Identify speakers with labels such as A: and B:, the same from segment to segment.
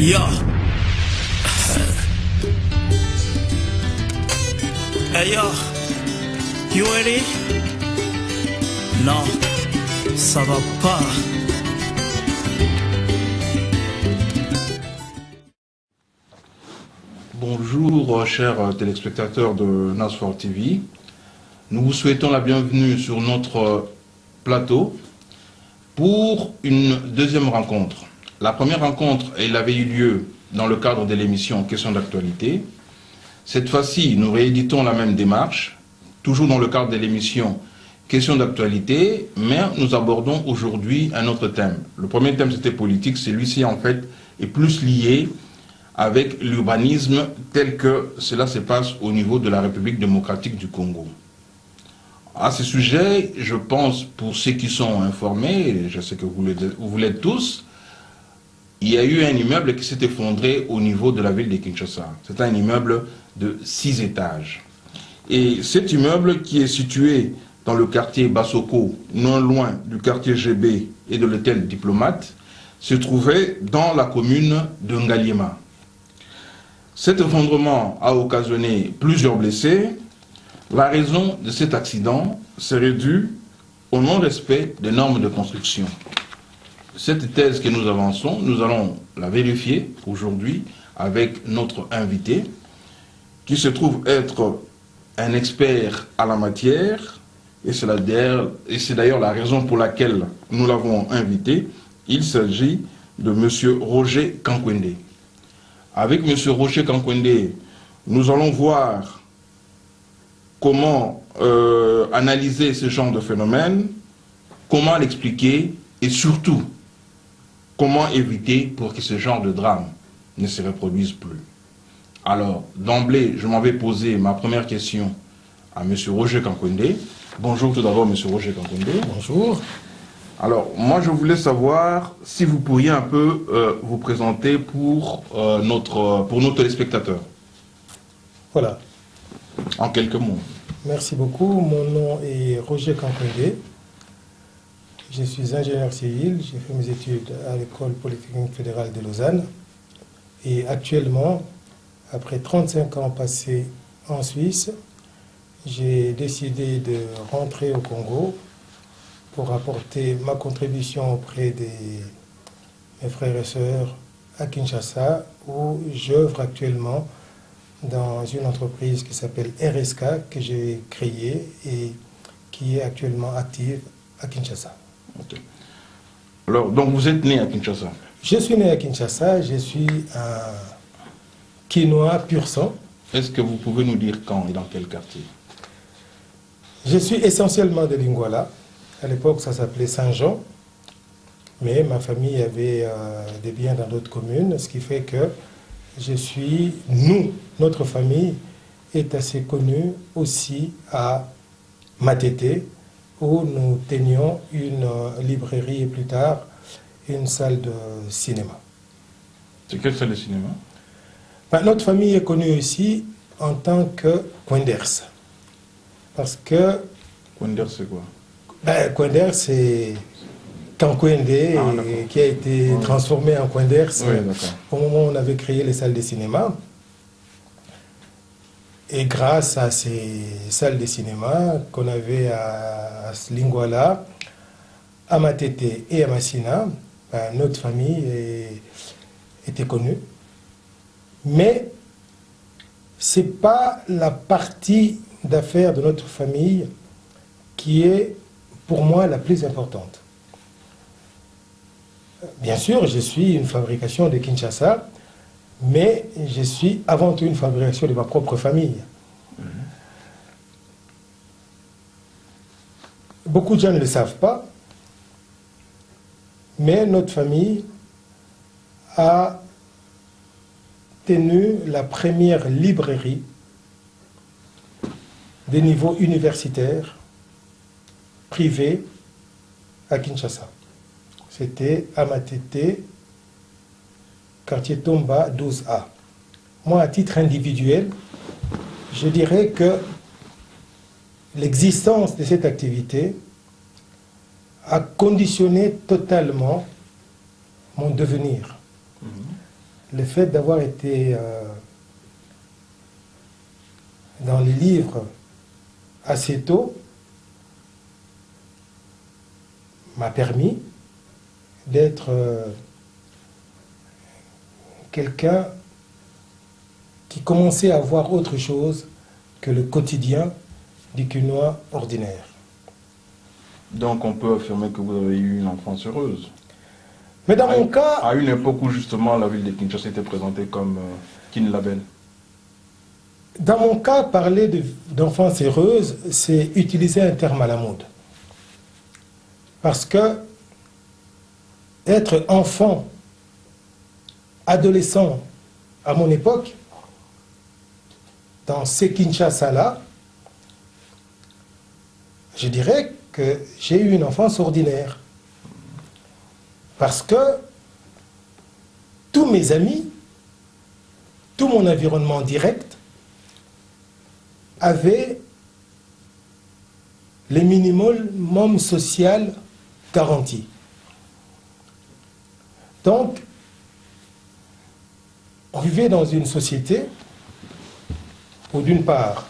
A: Yo. Hey yo. You ready? Non, ça va pas.
B: Bonjour chers téléspectateurs de NAS4 TV. Nous vous souhaitons la bienvenue sur notre plateau pour une deuxième rencontre. La première rencontre, elle avait eu lieu dans le cadre de l'émission Questions d'actualité. Cette fois-ci, nous rééditons la même démarche, toujours dans le cadre de l'émission Questions d'actualité, mais nous abordons aujourd'hui un autre thème. Le premier thème, c'était politique. Celui-ci, en fait, est plus lié avec l'urbanisme tel que cela se passe au niveau de la République démocratique du Congo. À ce sujet, je pense, pour ceux qui sont informés, et je sais que vous l'êtes tous, il y a eu un immeuble qui s'est effondré au niveau de la ville de Kinshasa. C'est un immeuble de 6 étages. Et cet immeuble qui est situé dans le quartier Bassoko, non loin du quartier GB et de l'hôtel Diplomate, se trouvait dans la commune de Ngaliema. Cet effondrement a occasionné plusieurs blessés. La raison de cet accident serait due au non-respect des normes de construction. Cette thèse que nous avançons, nous allons la vérifier aujourd'hui avec notre invité, qui se trouve être un expert à la matière, et c'est d'ailleurs la raison pour laquelle nous l'avons invité. Il s'agit de M. Roger Kankwende. Avec M. Roger Kankwende, nous allons voir comment analyser ce genre de phénomène, comment l'expliquer et surtout comment éviter pour que ce genre de drame ne se reproduise plus. Alors, d'emblée, je m'en vais poser ma première question à M. Roger Kankwende. Bonjour tout d'abord, M. Roger Kankwende.
C: Bonjour.
B: Alors, moi, je voulais savoir si vous pourriez un peu vous présenter pour nos téléspectateurs.
C: Voilà.
B: En quelques mots.
C: Merci beaucoup. Mon nom est Roger Kankwende. Je suis ingénieur civil. J'ai fait mes études à l'École polytechnique fédérale de Lausanne. Et actuellement, après 35 ans passés en Suisse, j'ai décidé de rentrer au Congo pour apporter ma contribution auprès de mes frères et sœurs à Kinshasa, où j'œuvre actuellement dans une entreprise qui s'appelle RSK, que j'ai créée et qui est actuellement active à Kinshasa.
B: Okay. Alors, donc vous êtes né à Kinshasa?
C: Je suis né à Kinshasa, je suis un Quinois pur sang.
B: Est-ce que vous pouvez nous dire quand et dans quel quartier?
C: Je suis essentiellement de Lingouala. À l'époque, ça s'appelait Saint-Jean, mais ma famille avait des biens dans d'autres communes, ce qui fait que notre famille est assez connue aussi à Matete, où nous tenions une librairie et plus tard une salle de cinéma.
B: C'est quelle salle de cinéma?
C: Notre famille est connue aussi en tant que Kwenders. Parce que...
B: Kwenders, c'est quoi?
C: Kwenders, c'est Kankwende qui a été transformé en Kwenders au moment où on avait créé les salles de cinéma. Et grâce à ces salles de cinéma qu'on avait à Lingouala, à Matete et à Massina, notre famille était connue. Mais ce n'est pas la partie d'affaires de notre famille qui est pour moi la plus importante. Bien sûr, je suis une fabrication de Kinshasa, mais je suis avant tout une fabrication de ma propre famille. Beaucoup de gens ne le savent pas, mais notre famille a tenu la première librairie de niveau universitaire privé à Kinshasa. C'était à Matete, quartier Tomba 12A. Moi, à titre individuel, je dirais que l'existence de cette activité a conditionné totalement mon devenir. le fait d'avoir été dans les livres assez tôt m'a permis d'être quelqu'un qui commençait à voir autre chose que le quotidien du Quinois ordinaire.
B: Donc on peut affirmer que vous avez eu une enfance heureuse.
C: Mais dans mon cas...
B: À une époque où justement la ville de Kinshasa était présentée comme Kin Label.
C: Dans mon cas, parler d'enfance heureuse, c'est utiliser un terme à la mode. Parce que être enfant, adolescent, à mon époque, dans ces Kinshasa-là, je dirais que j'ai eu une enfance ordinaire. Parce que tous mes amis, tout mon environnement direct avait les minimums social garantis. Donc, on vivait dans une société où, d'une part,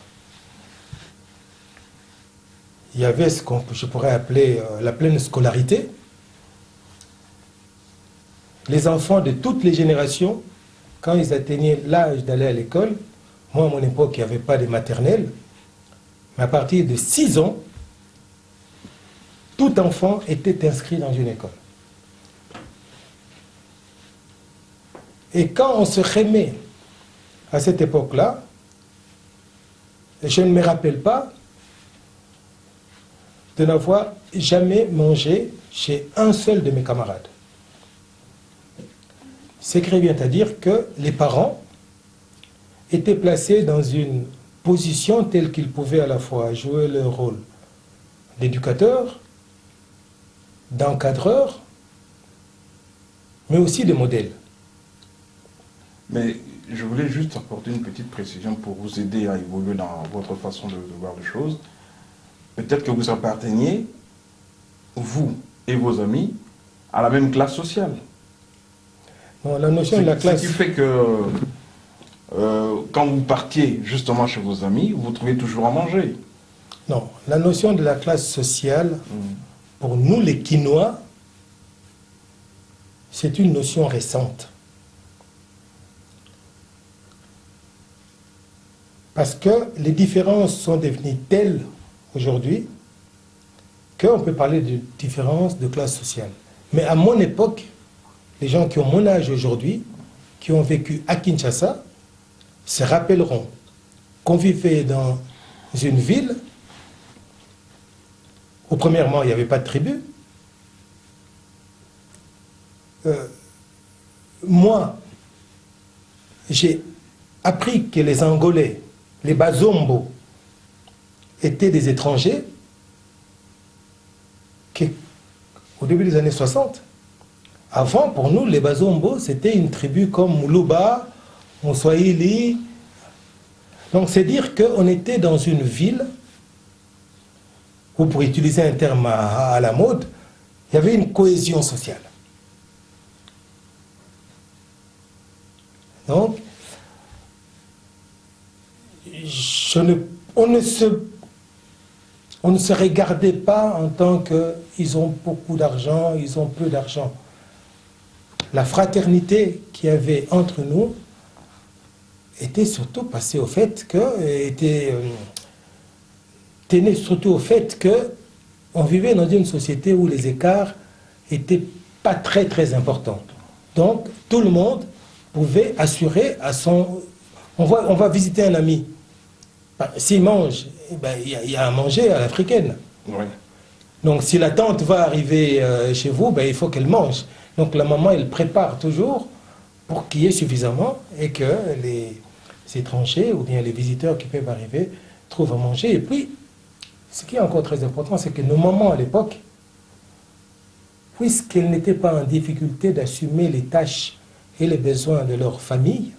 C: il y avait ce que je pourrais appeler la pleine scolarité. Les enfants de toutes les générations, quand ils atteignaient l'âge d'aller à l'école, moi à mon époque il n'y avait pas de maternelle, mais à partir de 6 ans, tout enfant était inscrit dans une école. Et quand on se remet à cette époque-là, je ne me rappelle pas de n'avoir jamais mangé chez un seul de mes camarades. C'est très bien à dire que les parents étaient placés dans une position telle qu'ils pouvaient à la fois jouer leur rôle d'éducateur, d'encadreur, mais aussi de modèle.
B: Mais je voulais juste apporter une petite précision pour vous aider à évoluer dans votre façon de voir les choses. Peut-être que vous apparteniez, vous et vos amis, à la même classe sociale.
C: Non, la notion de la classe...
B: Ce qui fait que quand vous partiez justement chez vos amis, vous trouvez toujours à manger.
C: Non, la notion de la classe sociale, pour nous les Quinois, c'est une notion récente. Parce que les différences sont devenues telles aujourd'hui qu'on peut parler de différence de classe sociale. Mais à mon époque, les gens qui ont mon âge aujourd'hui, qui ont vécu à Kinshasa, se rappelleront qu'on vivait dans une ville où premièrement il n'y avait pas de tribu. Moi, j'ai appris que les Angolais, les Bazombo, étaient des étrangers au début des années 60. Avant, pour nous, les Bazombo, c'était une tribu comme Moulouba, Moussouaïli. Donc, c'est dire qu'on était dans une ville où, pour utiliser un terme à la mode, il y avait une cohésion sociale. Donc, on ne se regardait pas en tant qu'ils ont beaucoup d'argent, ils ont peu d'argent. La fraternité qu'il y avait entre nous était surtout passée au fait que, tenait surtout au fait qu'on vivait dans une société où les écarts n'étaient pas très très importants. Donc tout le monde pouvait assurer à son... On va visiter un ami. S'il mange, il y a à manger à l'africaine.
B: Oui.
C: Donc si la tante va arriver chez vous, il faut qu'elle mange. Donc la maman, elle prépare toujours pour qu'il y ait suffisamment et que les étrangers ou bien les visiteurs qui peuvent arriver trouvent à manger. Et puis, ce qui est encore très important, c'est que nos mamans à l'époque, puisqu'elles n'étaient pas en difficulté d'assumer les tâches et les besoins de leur famille,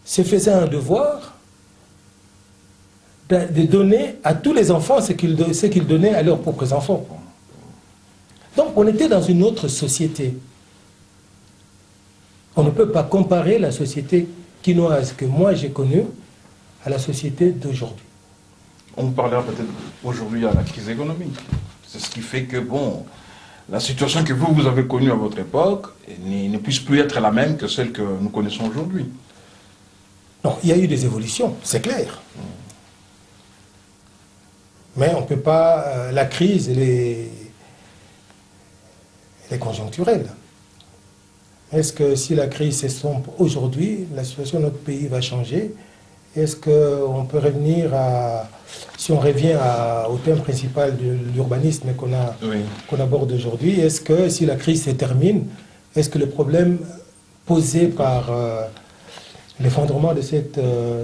C: se faisaient un devoir de donner à tous les enfants ce qu'ils donnaient à leurs propres enfants. Donc on était dans une autre société. On ne peut pas comparer la société quinoise que moi j'ai connue à la société d'aujourd'hui.
B: On parlera peut-être aujourd'hui à la crise économique. C'est ce qui fait que, bon, la situation que vous avez connue à votre époque ne puisse plus être la même que celle que nous connaissons aujourd'hui.
C: Non, il y a eu des évolutions, c'est clair. Mais on ne peut pas... la crise, elle est conjoncturelle. Est-ce que si la crise s'estompe aujourd'hui, la situation de notre pays va changer? Est-ce qu'on peut revenir à... Si on revient au thème principal de l'urbanisme qu'on aborde aujourd'hui, est-ce que si la crise se termine, est-ce que le problème posé par l'effondrement de cette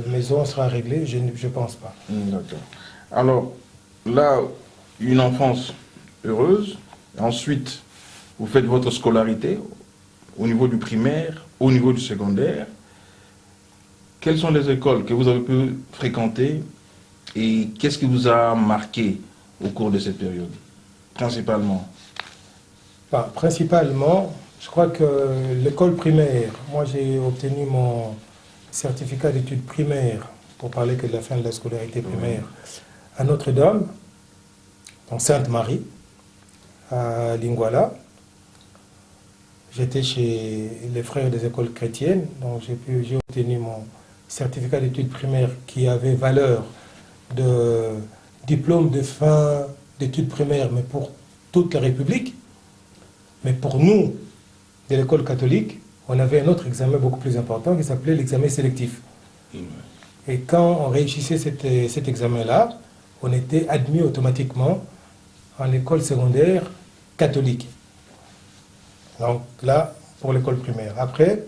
C: maison sera réglé? Je ne pense pas.
B: D'accord. Alors, là, une enfance heureuse, ensuite, vous faites votre scolarité au niveau du primaire, au niveau du secondaire. Quelles sont les écoles que vous avez pu fréquenter et qu'est-ce qui vous a marqué au cours de cette période, principalement?
C: Principalement, je crois que l'école primaire, moi j'ai obtenu mon certificat d'études primaires, pour parler que de la fin de la scolarité primaire, à Notre-Dame, en Sainte-Marie, à Linguala. J'étais chez les frères des écoles chrétiennes, donc j'ai obtenu mon certificat d'études primaires qui avait valeur de diplôme de fin d'études primaires, mais pour toute la République. Mais pour nous, de l'école catholique, on avait un autre examen beaucoup plus important qui s'appelait l'examen sélectif. Et quand on réussissait cet examen-là, on était admis automatiquement en école secondaire catholique. Donc là, pour l'école primaire. Après,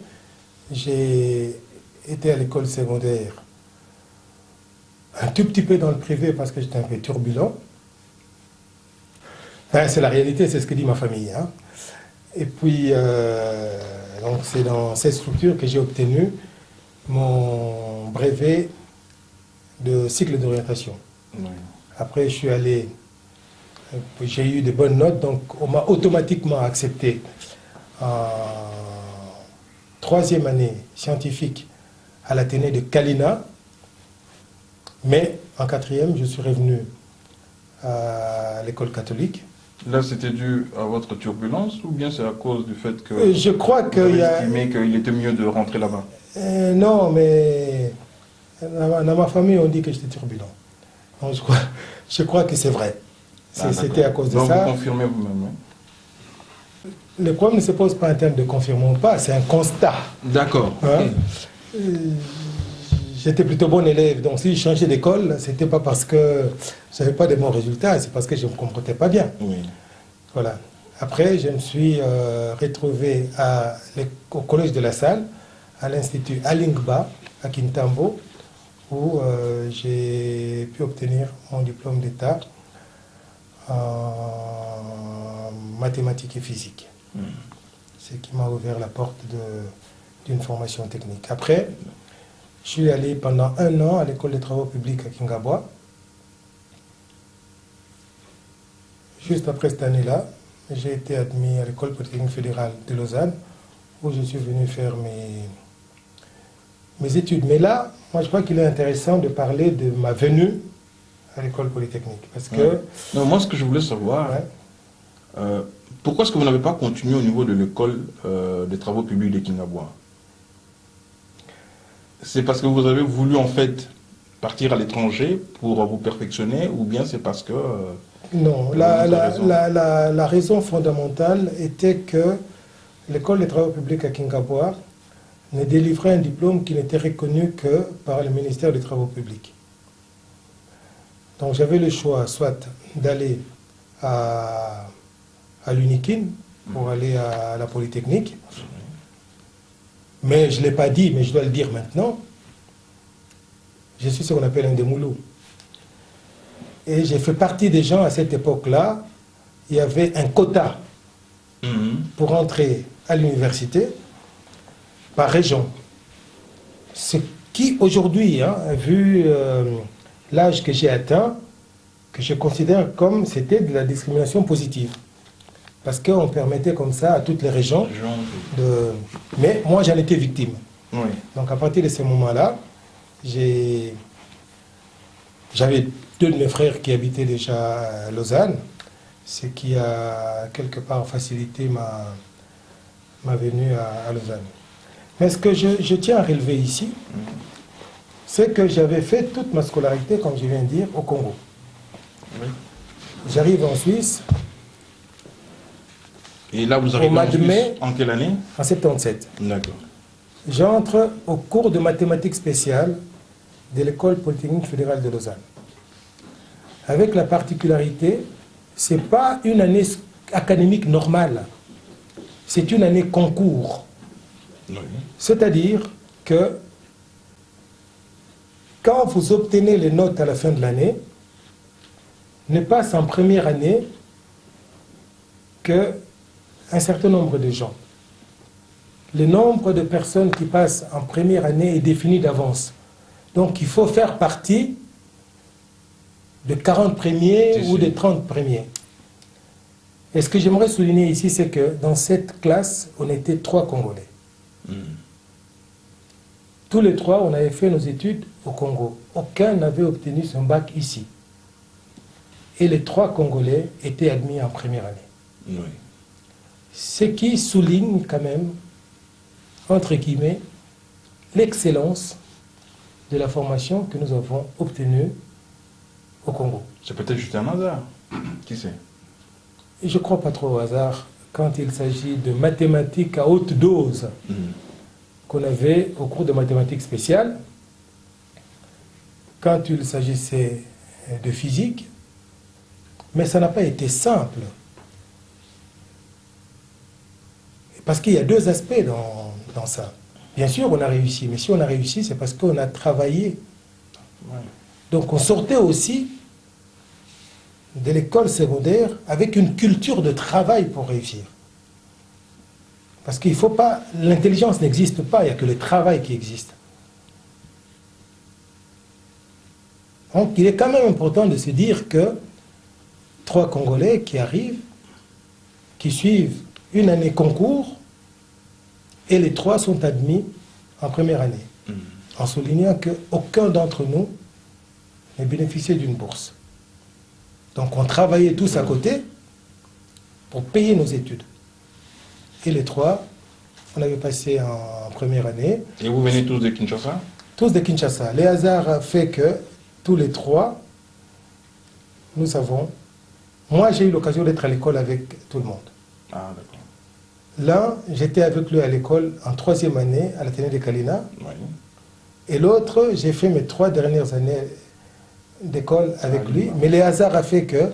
C: j'ai été à l'école secondaire un tout petit peu dans le privé parce que j'étais un peu turbulent. Enfin, c'est la réalité, c'est ce que dit ma famille. Hein. Et puis, donc c'est dans cette structure que j'ai obtenu mon brevet de cycle d'orientation. Oui. Après, je suis allé, j'ai eu de bonnes notes, donc on m'a automatiquement accepté en 3e année scientifique à l'Athénée de Kalina, mais en 4e, je suis revenu à l'école catholique.
B: Là, c'était dû à votre turbulence ou bien c'est à cause du fait que
C: je crois
B: vous avez estimé qu'il était mieux de rentrer là-bas?
C: Non, mais dans ma famille, on dit que j'étais turbulent. Donc, je crois que c'est vrai. C'était à cause de ça.
B: Donc vous confirmez vous-même, hein?
C: Le problème ne se pose pas en termes de confirmer ou pas, c'est un constat.
B: D'accord.
C: Hein? J'étais plutôt bon élève, donc si je changeais d'école, ce n'était pas parce que je n'avais pas de bons résultats, c'est parce que je ne me comportais pas bien.
B: Oui.
C: Voilà. Après, je me suis retrouvé au Collège de la Salle, à l'Institut Alingba, à Kintambo, où j'ai pu obtenir mon diplôme d'État en mathématiques et physique. Ce qui m'a ouvert la porte d'une formation technique. Après, je suis allé pendant 1 an à l'école des travaux publics à Kingabwa. Juste après cette année-là, j'ai été admis à l'école polytechnique fédérale de Lausanne, où je suis venu faire mes études. Mais là, moi je crois qu'il est intéressant de parler de ma venue à l'école polytechnique. Parce que...
B: Non, moi ce que je voulais savoir, pourquoi est-ce que vous n'avez pas continué au niveau de l'école des travaux publics de Kingabwa? C'est parce que vous avez voulu en fait partir à l'étranger pour vous perfectionner ou bien c'est parce que...
C: Non, la raison fondamentale était que l'école des travaux publics à Kingabwa ne délivrait un diplôme qui n'était reconnu que par le ministère des Travaux publics. Donc j'avais le choix soit d'aller à l'UNIKIN pour aller à la Polytechnique, mais je ne l'ai pas dit, mais je dois le dire maintenant. Je suis ce qu'on appelle un démoulou. Et j'ai fait partie des gens à cette époque-là, il y avait un quota pour entrer à l'université par région. Ce qui aujourd'hui, vu l'âge que j'ai atteint, que je considère comme c'était de la discrimination positive. Parce qu'on permettait comme ça à toutes les régions Mais moi, j'en étais victime.
B: Oui.
C: Donc à partir de ce moment-là, j'avais deux de mes frères qui habitaient déjà à Lausanne, ce qui a quelque part facilité ma venue à Lausanne. Mais ce que je tiens à relever ici, c'est que j'avais fait toute ma scolarité, comme je viens de dire, au Congo.
B: Oui.
C: J'arrive en Suisse.
B: Et là, vous arrivez
C: Au mois
B: en
C: de
B: Suisse
C: mai,
B: en quelle année?
C: En 77.
B: D'accord.
C: J'entre au cours de mathématiques spéciales de l'École polytechnique fédérale de Lausanne. Avec la particularité, ce n'est pas une année académique normale, c'est une année concours.
B: Oui.
C: C'est-à-dire que quand vous obtenez les notes à la fin de l'année, ne passe en première année qu'un certain nombre de gens. Le nombre de personnes qui passent en première année est défini d'avance. Donc il faut faire partie de 40 premiers ou de 30 premiers. Et ce que j'aimerais souligner ici, c'est que dans cette classe, on était 3 Congolais. Tous les 3, on avait fait nos études au Congo. Aucun n'avait obtenu son bac ici. Et les 3 Congolais étaient admis en première année.
B: Oui.
C: Ce qui souligne quand même, entre guillemets, l'excellence de la formation que nous avons obtenue au Congo.
B: C'est peut-être juste un hasard. Qui sait?
C: Et je ne crois pas trop au hasard quand il s'agit de mathématiques à haute dose qu'on avait au cours de mathématiques spéciales. Quand il s'agissait de physique, mais ça n'a pas été simple. Parce qu'il y a 2 aspects dans ça. Bien sûr, on a réussi, mais si on a réussi, c'est parce qu'on a travaillé.
B: Ouais.
C: Donc on sortait aussi de l'école secondaire avec une culture de travail pour réussir. Parce qu'il ne faut pas... L'intelligence n'existe pas, il n'y a que le travail qui existe. Donc il est quand même important de se dire que 3 Congolais qui arrivent, qui suivent une année concours, et les 3 sont admis en première année, en soulignant qu'aucun d'entre nous n'est bénéficié d'une bourse. Donc on travaillait tous à côté pour payer nos études. Et les 3, on avait passé en première année.
B: Et vous venez tous de Kinshasa?
C: Tous de Kinshasa. Le hasard a fait que tous les 3, nous avons... Moi, j'ai eu l'occasion d'être à l'école avec tout le monde.
B: Ah, d'accord.
C: L'un, j'étais avec lui à l'école en 3e année à l'Athénée de Kalina.
B: Oui.
C: Et l'autre, j'ai fait mes 3 dernières années d'école avec lui. Mais le hasard a fait que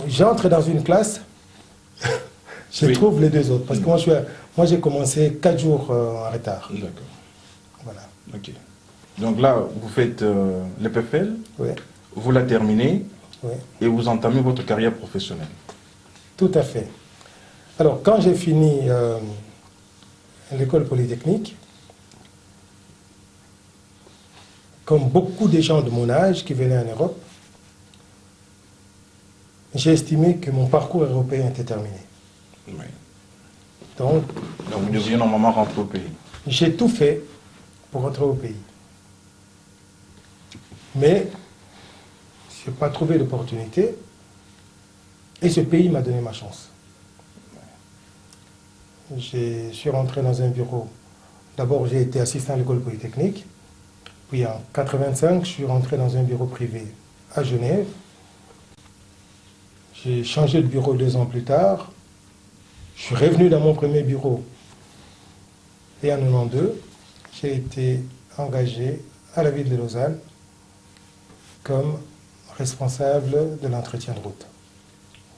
C: j'entre dans une classe, je trouve les 2 autres. Parce que moi, j'ai commencé 4 jours en retard.
B: D'accord.
C: Voilà.
B: Ok. Donc là, vous faites l'EPFL,
C: Oui.
B: vous la terminez,
C: Oui.
B: et vous entamez votre carrière professionnelle.
C: Tout à fait. Alors, quand j'ai fini l'école polytechnique, comme beaucoup de gens de mon âge qui venaient en Europe, j'ai estimé que mon parcours européen était terminé.
B: Oui.
C: Donc,
B: vous devriez normalement rentrer au pays.
C: j'ai tout fait pour rentrer au pays. Mais je n'ai pas trouvé d'opportunité et ce pays m'a donné ma chance. Je suis rentré dans un bureau. D'abord, j'ai été assistant à l'école polytechnique. Puis en 1985, je suis rentré dans un bureau privé à Genève. J'ai changé de bureau 2 ans plus tard. Je suis revenu dans mon premier bureau. Et en 1992, j'ai été engagé à la ville de Lausanne comme responsable de l'entretien de route,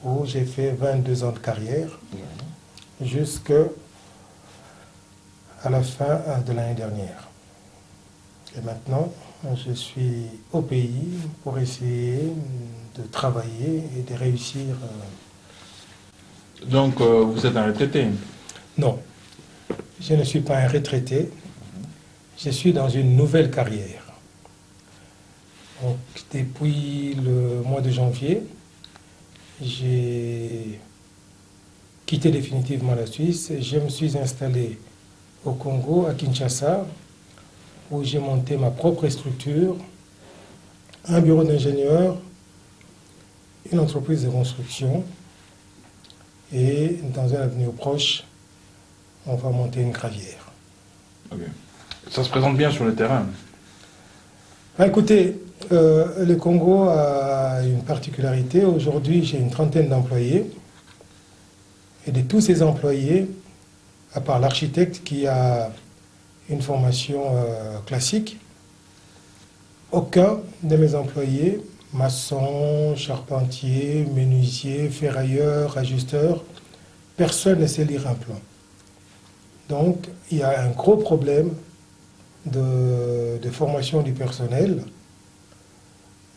C: où j'ai fait 22 ans de carrière jusqu'à la fin de l'année dernière. Et maintenant, je suis au pays pour essayer de travailler et de réussir.
B: Donc, vous êtes un retraité?
C: Non, je ne suis pas un retraité. Je suis dans une nouvelle carrière. Donc, depuis le mois de janvier, j'ai quitté définitivement la Suisse. Je me suis installé au Congo, à Kinshasa, où j'ai monté ma propre structure, un bureau d'ingénieur, une entreprise de construction, et dans un avenir proche, on va monter une gravière.
B: Okay. Ça se présente bien sur le terrain.
C: Écoutez, le Congo a une particularité. Aujourd'hui, j'ai une trentaine d'employés. Et de tous ces employés, à part l'architecte qui a une formation classique, aucun de mes employés, maçon, charpentier, menuisier, ferrailleur, ajusteur, personne ne sait lire un plan. Donc, il y a un gros problème de formation du personnel,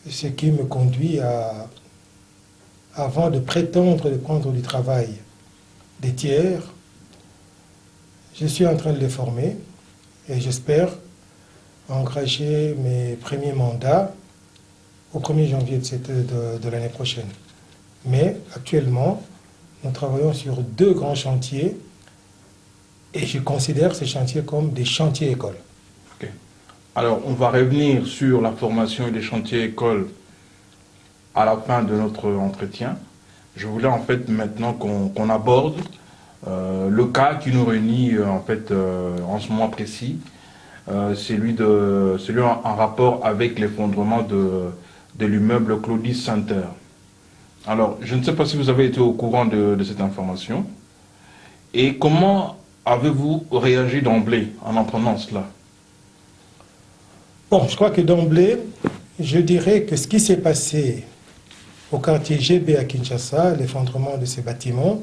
C: ce qui me conduit à, avant de prétendre de prendre du travail des tiers, je suis en train de les former et j'espère engager mes premiers mandats au 1er janvier de l'année prochaine. Mais actuellement, nous travaillons sur 2 grands chantiers et je considère ces chantiers comme des chantiers écoles.
B: Okay. Alors, on va revenir sur la formation et les chantiers écoles à la fin de notre entretien. Je voulais en fait maintenant qu'on aborde le cas qui nous réunit en fait en ce moment précis, celui en rapport avec l'effondrement de l'immeuble Claudis Center. Alors, je ne sais pas si vous avez été au courant de cette information et comment avez-vous réagi d'emblée en apprenant cela?
C: Bon, je crois que d'emblée, je dirais que ce qui s'est passé au quartier GB à Kinshasa, l'effondrement de ces bâtiments,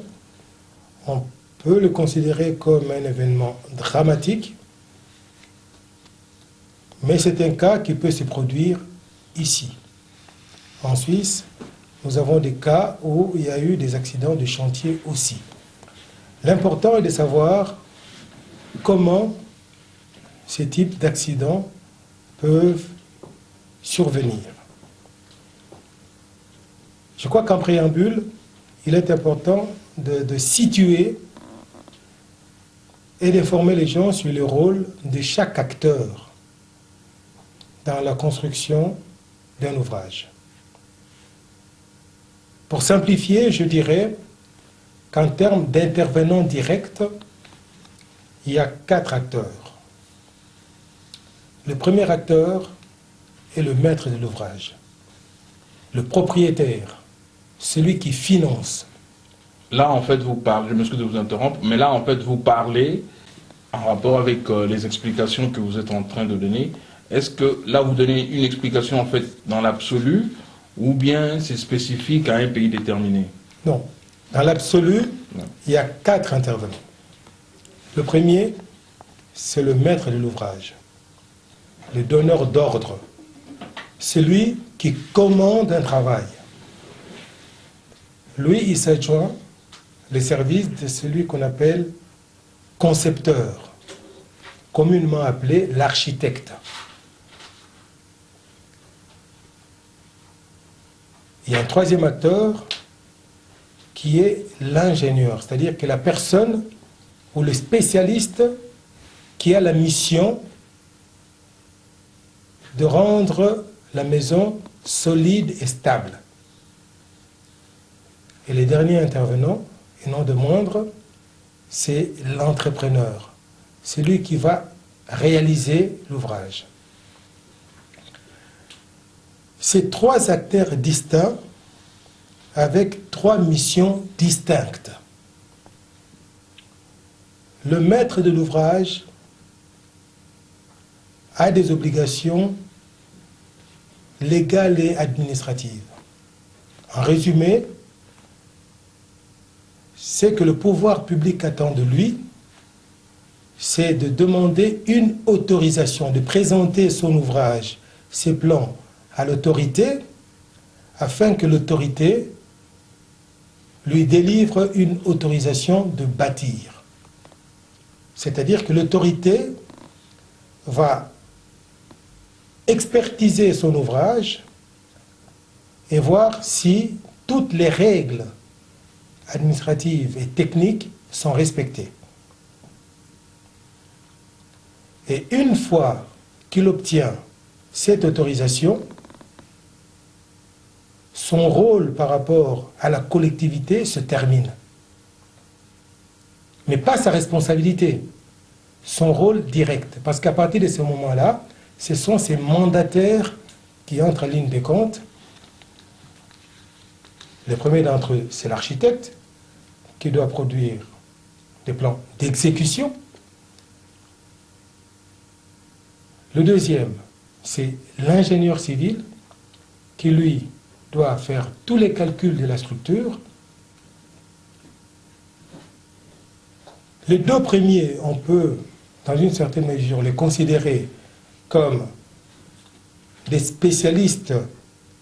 C: on peut le considérer comme un événement dramatique, mais c'est un cas qui peut se produire ici. En Suisse, nous avons des cas où il y a eu des accidents de chantier aussi. L'important est de savoir comment ces types d'accidents peuvent survenir. Je crois qu'en préambule, il est important de situer et d'informer les gens sur le rôle de chaque acteur dans la construction d'un ouvrage. Pour simplifier, je dirais qu'en termes d'intervenants directs, il y a 4 acteurs. Le premier acteur est le maître de l'ouvrage, le propriétaire, celui qui finance.
B: Là, en fait, vous parlez, je m'excuse de vous interrompre, mais là, en fait, vous parlez en rapport avec les explications que vous êtes en train de donner. Est-ce que là, vous donnez une explication, en fait, dans l'absolu, ou bien c'est spécifique à un pays déterminé?
C: Non. Dans l'absolu, il y a 4 intervenants. Le premier, c'est le maître de l'ouvrage, le donneur d'ordre, celui qui commande un travail. Lui, il s'adjoint les services de celui qu'on appelle concepteur, communément appelé l'architecte. Il y a un troisième acteur qui est l'ingénieur, c'est-à-dire que la personne ou le spécialiste qui a la mission de rendre la maison solide et stable. Et les derniers intervenants, et non de moindre, c'est l'entrepreneur, celui qui va réaliser l'ouvrage. Ces 3 acteurs distincts avec 3 missions distinctes. Le maître de l'ouvrage a des obligations légales et administratives. En résumé, ce que le pouvoir public attend de lui, c'est de demander une autorisation, de présenter son ouvrage, ses plans à l'autorité, afin que l'autorité lui délivre une autorisation de bâtir. C'est-à-dire que l'autorité va expertiser son ouvrage et voir si toutes les règles administratives et techniques sont respectées. Et une fois qu'il obtient cette autorisation, son rôle par rapport à la collectivité se termine. Mais pas sa responsabilité, son rôle direct. Parce qu'à partir de ce moment-là, ce sont ces mandataires qui entrent en ligne de compte. Le premier d'entre eux, c'est l'architecte, qui doit produire des plans d'exécution. Le deuxième, c'est l'ingénieur civil, qui lui doit faire tous les calculs de la structure. Les deux premiers, on peut, dans une certaine mesure, les considérer comme des spécialistes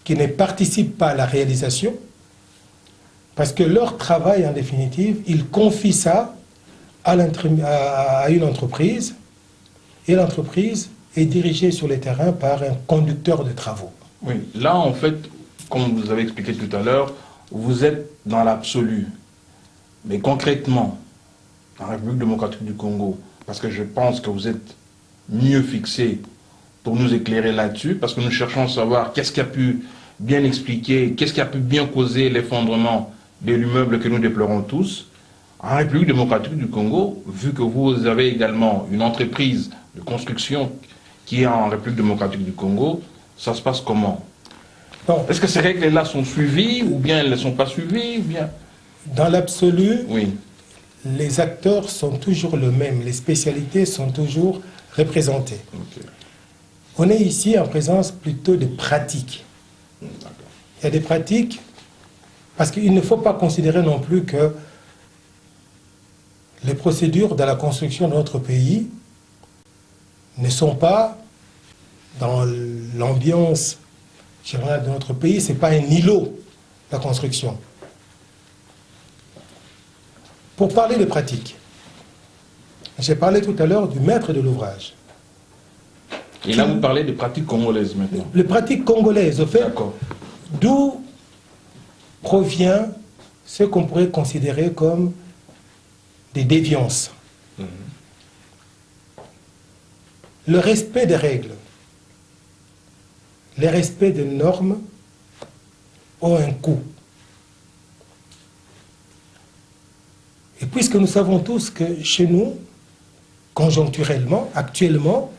C: qui ne participent pas à la réalisation, parce que leur travail, en définitive, ils confient ça à une entreprise, et l'entreprise est dirigée sur le terrain par un conducteur de travaux.
B: Oui, là, en fait, comme vous avez expliqué tout à l'heure, vous êtes dans l'absolu. Mais concrètement, en République démocratique du Congo, parce que je pense que vous êtes mieux fixé pour nous éclairer là-dessus, parce que nous cherchons à savoir qu'est-ce qui a pu bien expliquer, qu'est-ce qui a pu bien causer l'effondrement de l'immeuble que nous déplorons tous. En République démocratique du Congo, vu que vous avez également une entreprise de construction qui est en République démocratique du Congo, ça se passe comment? Est-ce que ces règles-là sont suivies ou bien elles ne sont pas suivies ou bien...
C: Dans l'absolu,
B: oui,
C: les acteurs sont toujours les mêmes, les spécialités sont toujours représentées.
B: okay.
C: On est ici en présence plutôt de pratiques. Il y a des pratiques, parce qu'il ne faut pas considérer non plus que les procédures de la construction de notre pays ne sont pas dans l'ambiance générale de notre pays, ce n'est pas un îlot, la construction. Pour parler de pratiques, j'ai parlé tout à l'heure du maître de l'ouvrage.
B: Et là, vous parlez de pratiques congolaises maintenant.
C: Les pratiques congolaises, au fait, d'où provient ce qu'on pourrait considérer comme des déviances. Le respect des règles, le respect des normes ont un coût. Et puisque nous savons tous que chez nous, conjoncturellement, actuellement,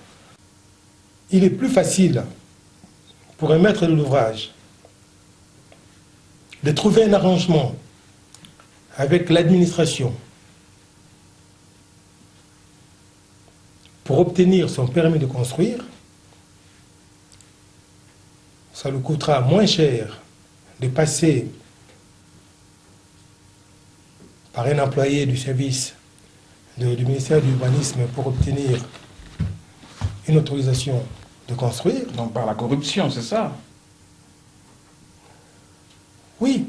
C: il est plus facile pour un maître de l'ouvrage de trouver un arrangement avec l'administration pour obtenir son permis de construire, ça lui coûtera moins cher de passer par un employé du service du ministère de l'Urbanisme pour obtenir une autorisation de construire.
B: Donc par la corruption, c'est ça?
C: Oui.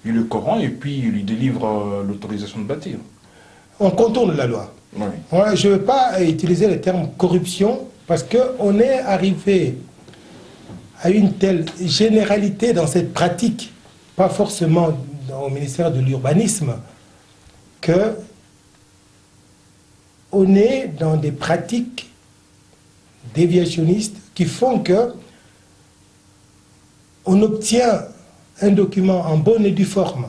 B: Il le corrompt et puis il lui délivre l'autorisation de bâtir.
C: On contourne la loi.
B: Oui.
C: Ouais, je ne veux pas utiliser le terme corruption parce qu'on est arrivé à une telle généralité dans cette pratique, pas forcément au ministère de l'Urbanisme, que on est dans des pratiques déviationnistes qui font que on obtient un document en bonne et due forme,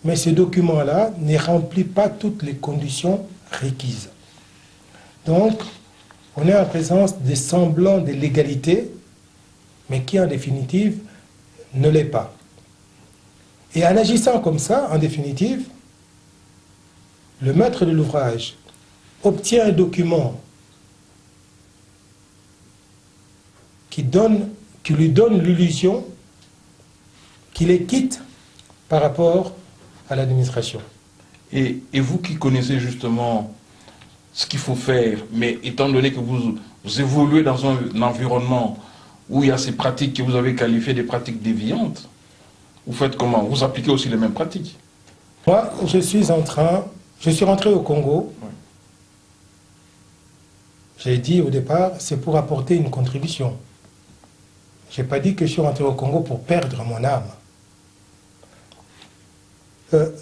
C: mais ce document-là ne remplit pas toutes les conditions requises. Donc, on est en présence de semblants de légalité, mais qui en définitive ne l'est pas. Et en agissant comme ça, en définitive, le maître de l'ouvrage obtient un document qui lui donne l'illusion qu'il est quitte par rapport à l'administration.
B: Et vous qui connaissez justement ce qu'il faut faire, mais étant donné que vous évoluez dans un environnement où il y a ces pratiques que vous avez qualifiées de pratiques déviantes, vous faites comment? Vous appliquez aussi les mêmes pratiques?
C: Moi, je suis rentré au Congo.
B: Oui.
C: J'ai dit au départ, c'est pour apporter une contribution. Je n'ai pas dit que je suis rentré au Congo pour perdre mon âme.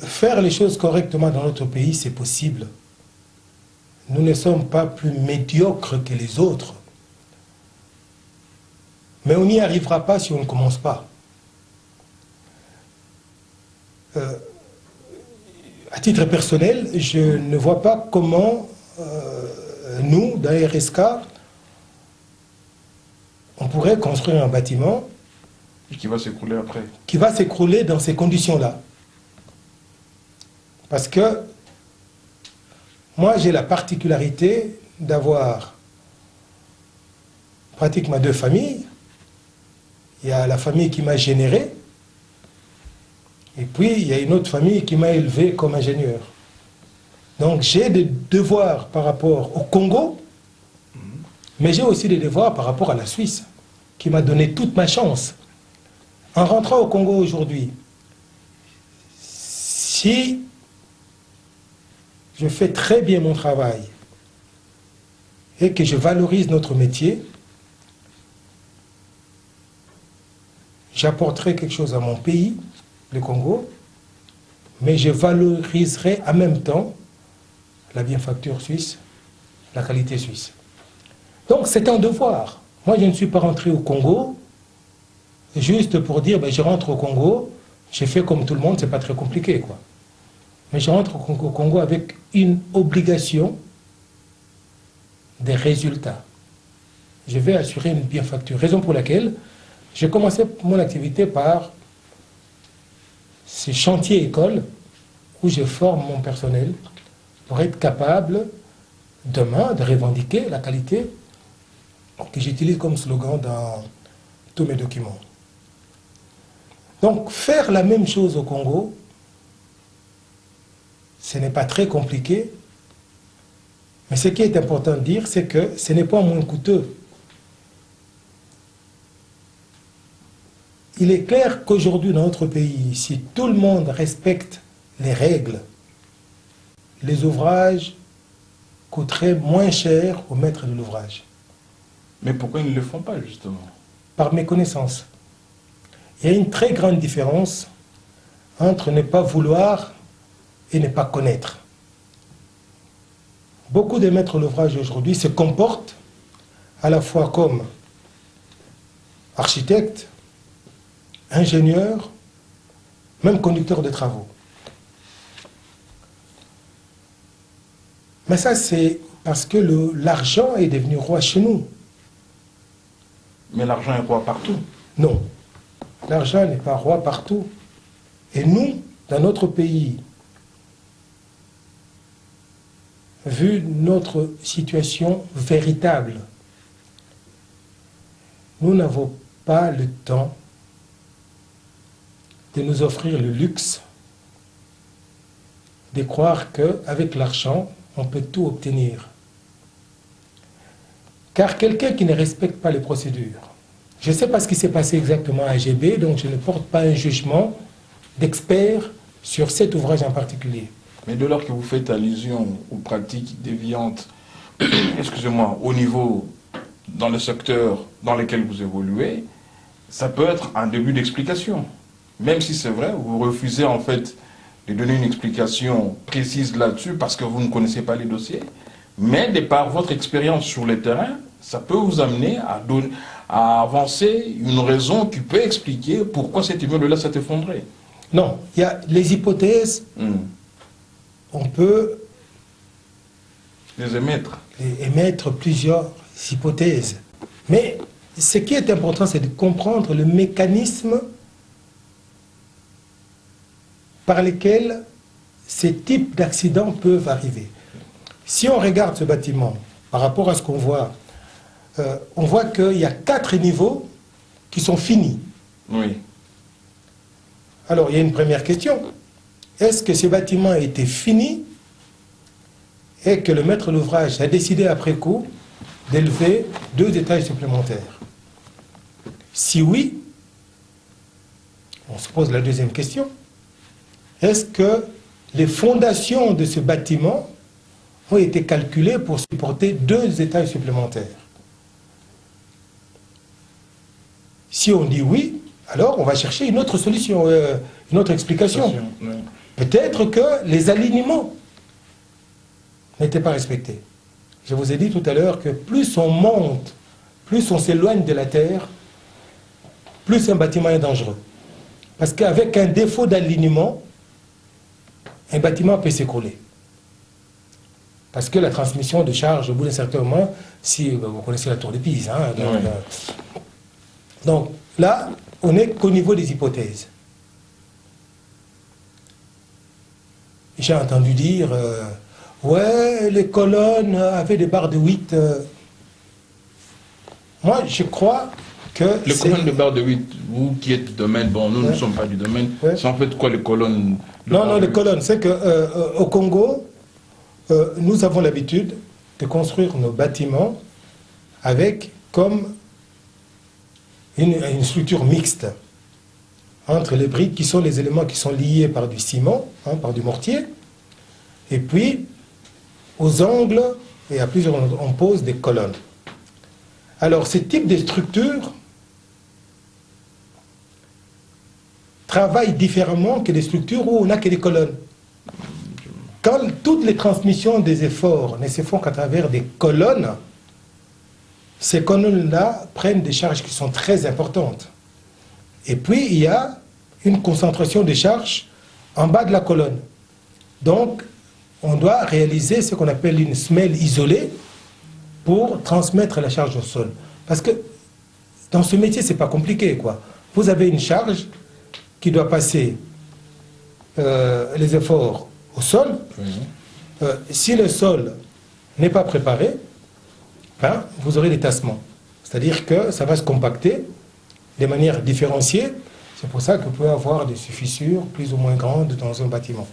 C: faire les choses correctement dans notre pays, c'est possible. Nous ne sommes pas plus médiocres que les autres. Mais on n'y arrivera pas si on ne commence pas. À titre personnel, je ne vois pas comment nous, dans RSK, on pourrait construire un bâtiment
B: Et qui va s'écrouler après.
C: qui va s'écrouler dans ces conditions-là. Parce que moi, j'ai la particularité d'avoir pratiquement deux familles. Il y a la famille qui m'a généré, et puis il y a une autre famille qui m'a élevé comme ingénieur. Donc j'ai des devoirs par rapport au Congo, mais j'ai aussi des devoirs par rapport à la Suisse, qui m'a donné toute ma chance. En rentrant au Congo aujourd'hui, si je fais très bien mon travail et que je valorise notre métier, j'apporterai quelque chose à mon pays, le Congo, mais je valoriserai en même temps la bienfacture suisse, la qualité suisse. Donc c'est un devoir. Moi je ne suis pas rentré au Congo juste pour dire ben, je rentre au Congo, j'ai fait comme tout le monde, c'est pas très compliqué quoi. Mais je rentre au Congo avec une obligation des résultats. Je vais assurer une bienfacture. Raison pour laquelle j'ai commencé mon activité par ces chantiers écoles où je forme mon personnel pour être capable demain de revendiquer la qualité que j'utilise comme slogan dans tous mes documents. Donc faire la même chose au Congo, ce n'est pas très compliqué, mais ce qui est important de dire, c'est que ce n'est pas moins coûteux. Il est clair qu'aujourd'hui, dans notre pays, si tout le monde respecte les règles, les ouvrages coûteraient moins cher au maître de l'ouvrage.
B: Mais pourquoi ils ne le font pas, justement?
C: Par méconnaissance. Il y a une très grande différence entre ne pas vouloir et ne pas connaître. Beaucoup de maîtres d'ouvrage aujourd'hui se comportent à la fois comme architectes, ingénieurs, même conducteurs de travaux. Mais ça, c'est parce que l'argent est devenu roi chez nous.
B: Mais l'argent est roi partout.
C: Non, l'argent n'est pas roi partout. Et nous, dans notre pays, vu notre situation véritable, nous n'avons pas le temps de nous offrir le luxe de croire qu'avec l'argent, on peut tout obtenir. Car quelqu'un qui ne respecte pas les procédures, je ne sais pas ce qui s'est passé exactement à AGB, donc je ne porte pas un jugement d'expert sur cet ouvrage en particulier.
B: Mais de lors que vous faites allusion aux pratiques déviantes, excusez-moi, au niveau, dans le secteur dans lequel vous évoluez, ça peut être un début d'explication. Même si c'est vrai, vous refusez en fait de donner une explication précise là-dessus parce que vous ne connaissez pas les dossiers. Mais de par votre expérience sur le terrain, ça peut vous amener à avancer une raison qui peut expliquer pourquoi cet immeuble-là s'est effondré.
C: Non, il y a les hypothèses, on peut
B: Les émettre.
C: émettre plusieurs hypothèses. Mais ce qui est important, c'est de comprendre le mécanisme par lesquels ces types d'accidents peuvent arriver. Si on regarde ce bâtiment, par rapport à ce qu'on voit, on voit qu'il y a 4 niveaux qui sont finis.
B: Oui.
C: Alors, il y a une première question. Est-ce que ce bâtiment était fini et que le maître d'ouvrage a décidé après coup d'élever 2 étages supplémentaires? Si oui, on se pose la deuxième question. Est-ce que les fondations de ce bâtiment ont été calculées pour supporter 2 étages supplémentaires? Si on dit oui, alors on va chercher une autre solution, une autre explication.
B: Oui.
C: Peut-être que les alignements n'étaient pas respectés. Je vous ai dit tout à l'heure que plus on monte, plus on s'éloigne de la terre, plus un bâtiment est dangereux. Parce qu'avec un défaut d'alignement, un bâtiment peut s'écrouler. Parce que la transmission de charge, au bout d'un certain moment, si vous connaissez la tour de Pise, hein, donc là, on n'est qu'au niveau des hypothèses. J'ai entendu dire, ouais, les colonnes avaient des barres de 8. Moi, je crois que...
B: Les colonnes de barres de 8, vous qui êtes du domaine, bon, nous ne sommes pas du domaine, c'est en fait quoi les colonnes?
C: Non, les colonnes, c'est qu'au Congo, nous avons l'habitude de construire nos bâtiments avec comme une structure mixte entre les briques qui sont les éléments qui sont liés par du ciment, hein, par du mortier, et puis aux angles et à plusieurs on pose des colonnes. Alors ce type de structure travaille différemment que des structures où on n'a que des colonnes. Quand toutes les transmissions des efforts ne se font qu'à travers des colonnes, ces colonnes-là prennent des charges qui sont très importantes. Et puis, il y a une concentration des charges en bas de la colonne. Donc, on doit réaliser ce qu'on appelle une semelle isolée pour transmettre la charge au sol. Parce que dans ce métier, ce n'est pas compliqué, quoi. Vous avez une charge qui doit passer les efforts au sol. Si le sol n'est pas préparé, ben, vous aurez des tassements. C'est-à-dire que ça va se compacter de manière différenciée. C'est pour ça que vous pouvez avoir des fissures plus ou moins grandes dans un bâtiment.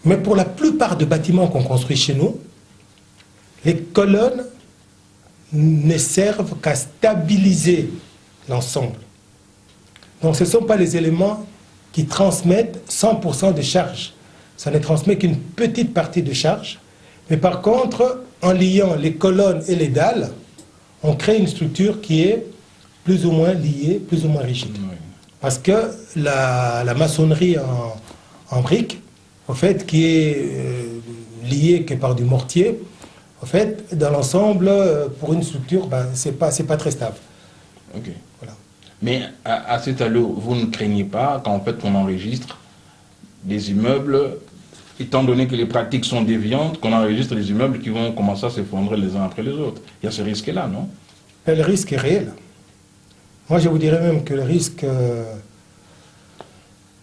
C: Mais pour la plupart des bâtiments qu'on construit chez nous, les colonnes ne servent qu'à stabiliser l'ensemble. Donc ce ne sont pas les éléments qui transmettent 100% de charge. Ça ne transmet qu'une petite partie de charge. Mais par contre, en liant les colonnes et les dalles, on crée une structure qui est plus ou moins liée, plus ou moins rigide. Oui. Parce que la maçonnerie en briques, en fait, qui est liée que par du mortier, en fait, dans l'ensemble, pour une structure, ben, c'est pas très stable.
B: Ok. Voilà. Mais à cet allure, vous ne craignez pas, quand en fait on enregistre des immeubles, étant donné que les pratiques sont déviantes, qu'on enregistre des immeubles qui vont commencer à s'effondrer les uns après les autres. Il y a ce risque-là, non?
C: Le risque est réel. Moi, je vous dirais même que le risque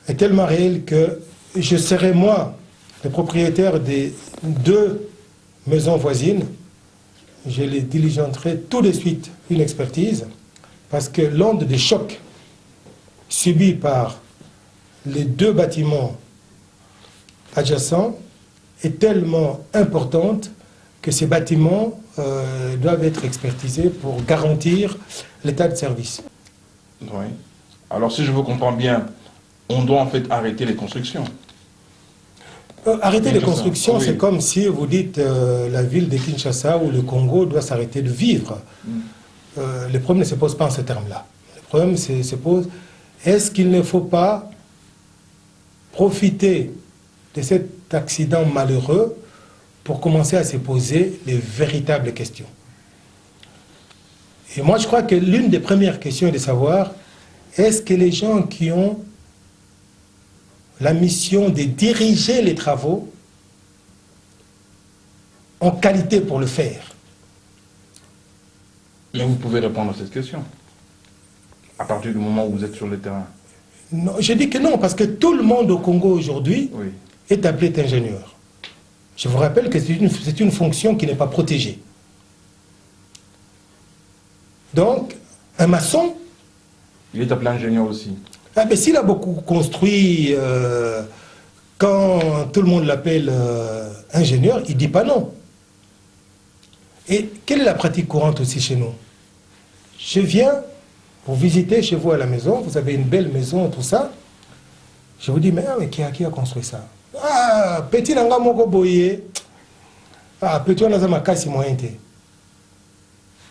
C: est tellement réel que je serais, moi, le propriétaire des 2 maisons voisines. Je les diligenterai tout de suite une expertise, parce que l'onde de choc subie par les 2 bâtiments adjacents est tellement importante que ces bâtiments doivent être expertisés pour garantir l'état de service.
B: Oui. Alors si je vous comprends bien, on doit en fait arrêter les constructions.
C: Arrêter les constructions, oui. C'est comme si vous dites la ville de Kinshasa ou le Congo doit s'arrêter de vivre. Le problème ne se pose pas en ces termes-là. Le problème se pose, est-ce qu'il ne faut pas profiter de cet accident malheureux pour commencer à se poser les véritables questions? Et moi, je crois que l'une des premières questions est de savoir, est-ce que les gens qui ont la mission de diriger les travaux ont qualité pour le faire?
B: Mais vous pouvez répondre à cette question, à partir du moment où vous êtes sur le terrain.
C: Non, je dis que non, parce que tout le monde au Congo aujourd'hui est appelé ingénieur. Je vous rappelle que c'est une fonction qui n'est pas protégée. Donc, un maçon...
B: Il est appelé ingénieur aussi.
C: Ah ben s'il a beaucoup construit, quand tout le monde l'appelle ingénieur, il ne dit pas non. Et quelle est la pratique courante aussi chez nous? Je viens pour visiter chez vous à la maison, vous avez une belle maison, tout ça. Je vous dis, mais qui a construit ça? Ah, petit nanga moko boye. Ah, petit on a ma casse moyen.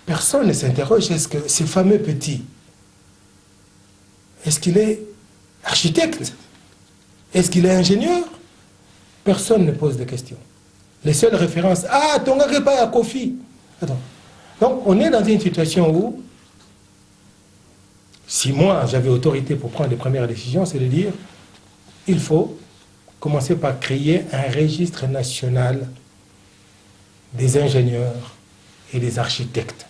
C: Personne ne s'interroge, est-ce que ce fameux petit, est-ce qu'il est architecte? Est-ce qu'il est ingénieur? Personne ne pose de questions. Les seules références, ah, ton gars n'est pas à Kofi. Attends. Donc, on est dans une situation où, si moi, j'avais autorité pour prendre les premières décisions, c'est de dire, il faut commencer par créer un registre national des ingénieurs et des architectes.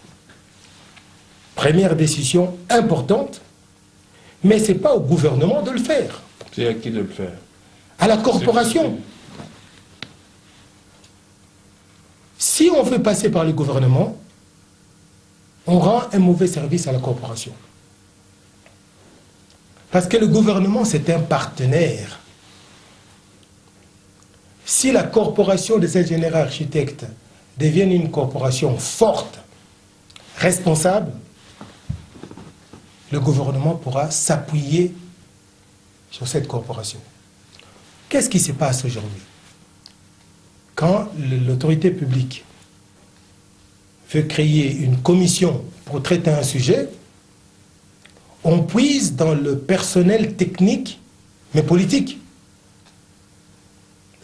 C: Première décision importante, mais ce n'est pas au gouvernement de le faire.
B: C'est à qui de le faire?
C: À la corporation. Si on veut passer par le gouvernement, on rend un mauvais service à la corporation. Parce que le gouvernement, c'est un partenaire. Si la corporation des ingénieurs et architectes devient une corporation forte, responsable, le gouvernement pourra s'appuyer sur cette corporation. Qu'est-ce qui se passe aujourd'hui? Quand l'autorité publique veut créer une commission pour traiter un sujet, on puise dans le personnel technique, mais politique.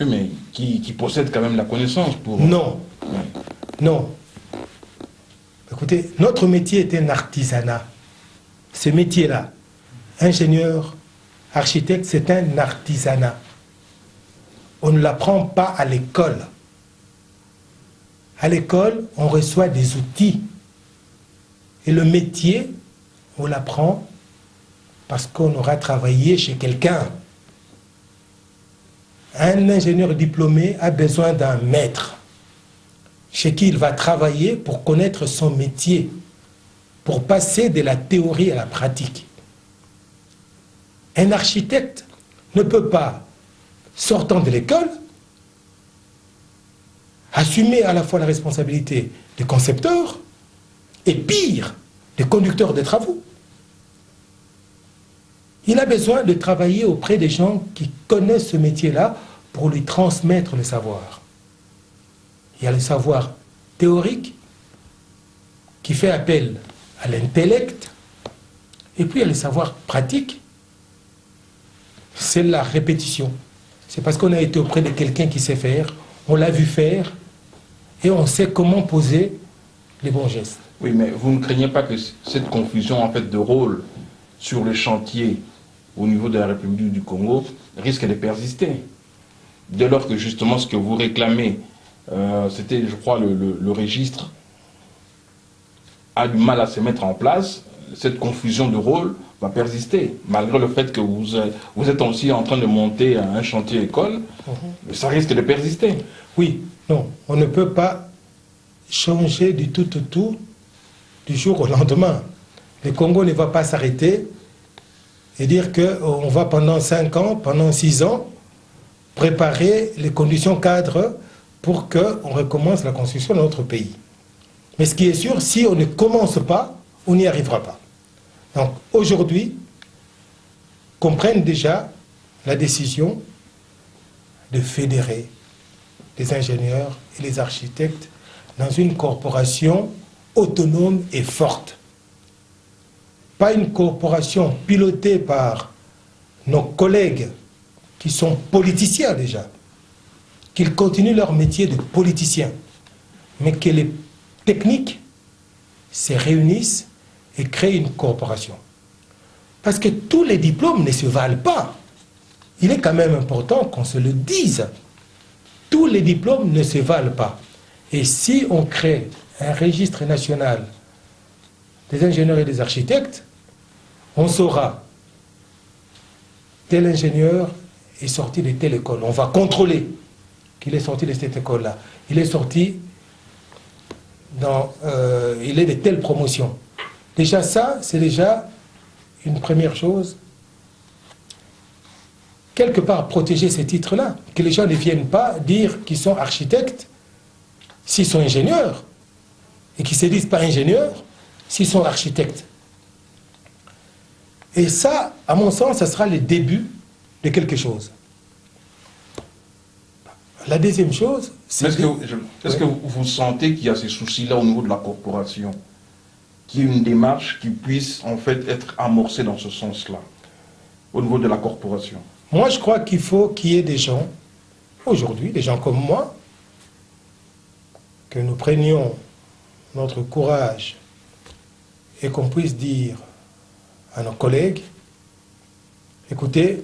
B: Oui, mais qui possède quand même la connaissance pour...
C: Non.
B: Oui.
C: Non. Écoutez, notre métier est un artisanat. Ce métier-là, ingénieur, architecte, c'est un artisanat. On ne l'apprend pas à l'école. À l'école, on reçoit des outils. Et le métier, on l'apprend parce qu'on aura travaillé chez quelqu'un. Un ingénieur diplômé a besoin d'un maître chez qui il va travailler pour connaître son métier, pour passer de la théorie à la pratique. Un architecte ne peut pas, sortant de l'école, assumer à la fois la responsabilité des concepteurs et pire, des conducteurs de travaux. Il a besoin de travailler auprès des gens qui connaissent ce métier-là pour lui transmettre le savoir. Il y a le savoir théorique qui fait appel à l'intellect, et puis il y a le savoir pratique, c'est la répétition. C'est parce qu'on a été auprès de quelqu'un qui sait faire, on l'a vu faire, et on sait comment poser les bons gestes.
B: Oui, mais vous ne craignez pas que cette confusion en fait de rôle sur le chantier au niveau de la République du Congo risque de persister? Dès lors que justement ce que vous réclamez, c'était je crois le registre, a du mal à se mettre en place, cette confusion de rôle va persister, malgré le fait que vous êtes aussi en train de monter un chantier école, ça risque de persister.
C: Oui, non, on ne peut pas changer du tout du jour au lendemain. Le Congo ne va pas s'arrêter et dire qu'on va pendant 5 ans, pendant 6 ans, préparer les conditions cadres pour qu'on recommence la construction de notre pays. Mais ce qui est sûr, si on ne commence pas, on n'y arrivera pas. Donc aujourd'hui, qu'on prenne déjà la décision de fédérer les ingénieurs et les architectes dans une corporation autonome et forte. Pas une corporation pilotée par nos collègues qui sont politiciens déjà, qu'ils continuent leur métier de politiciens, mais que les techniques se réunissent et créent une corporation. Parce que tous les diplômes ne se valent pas. Il est quand même important qu'on se le dise. Tous les diplômes ne se valent pas. Et si on crée un registre national des ingénieurs et des architectes, on saura tel ingénieur est sorti de telle école. On va contrôler qu'il est sorti de cette école-là. Il est sorti il est de telle promotion. Déjà ça, c'est déjà une première chose. Quelque part, protéger ces titres-là. Que les gens ne viennent pas dire qu'ils sont architectes s'ils sont ingénieurs. Et qu'ils ne se disent pas ingénieurs s'ils sont architectes. Et ça, à mon sens, ça sera le début de quelque chose. La deuxième chose, c'est...
B: Est-ce que vous sentez qu'il y a ces soucis-là au niveau de la corporation? Qu'il y ait une démarche qui puisse en fait être amorcée dans ce sens-là? au niveau de la corporation?
C: Moi, je crois qu'il faut qu'il y ait des gens, aujourd'hui, des gens comme moi, que nous prenions notre courage et qu'on puisse dire à nos collègues, écoutez,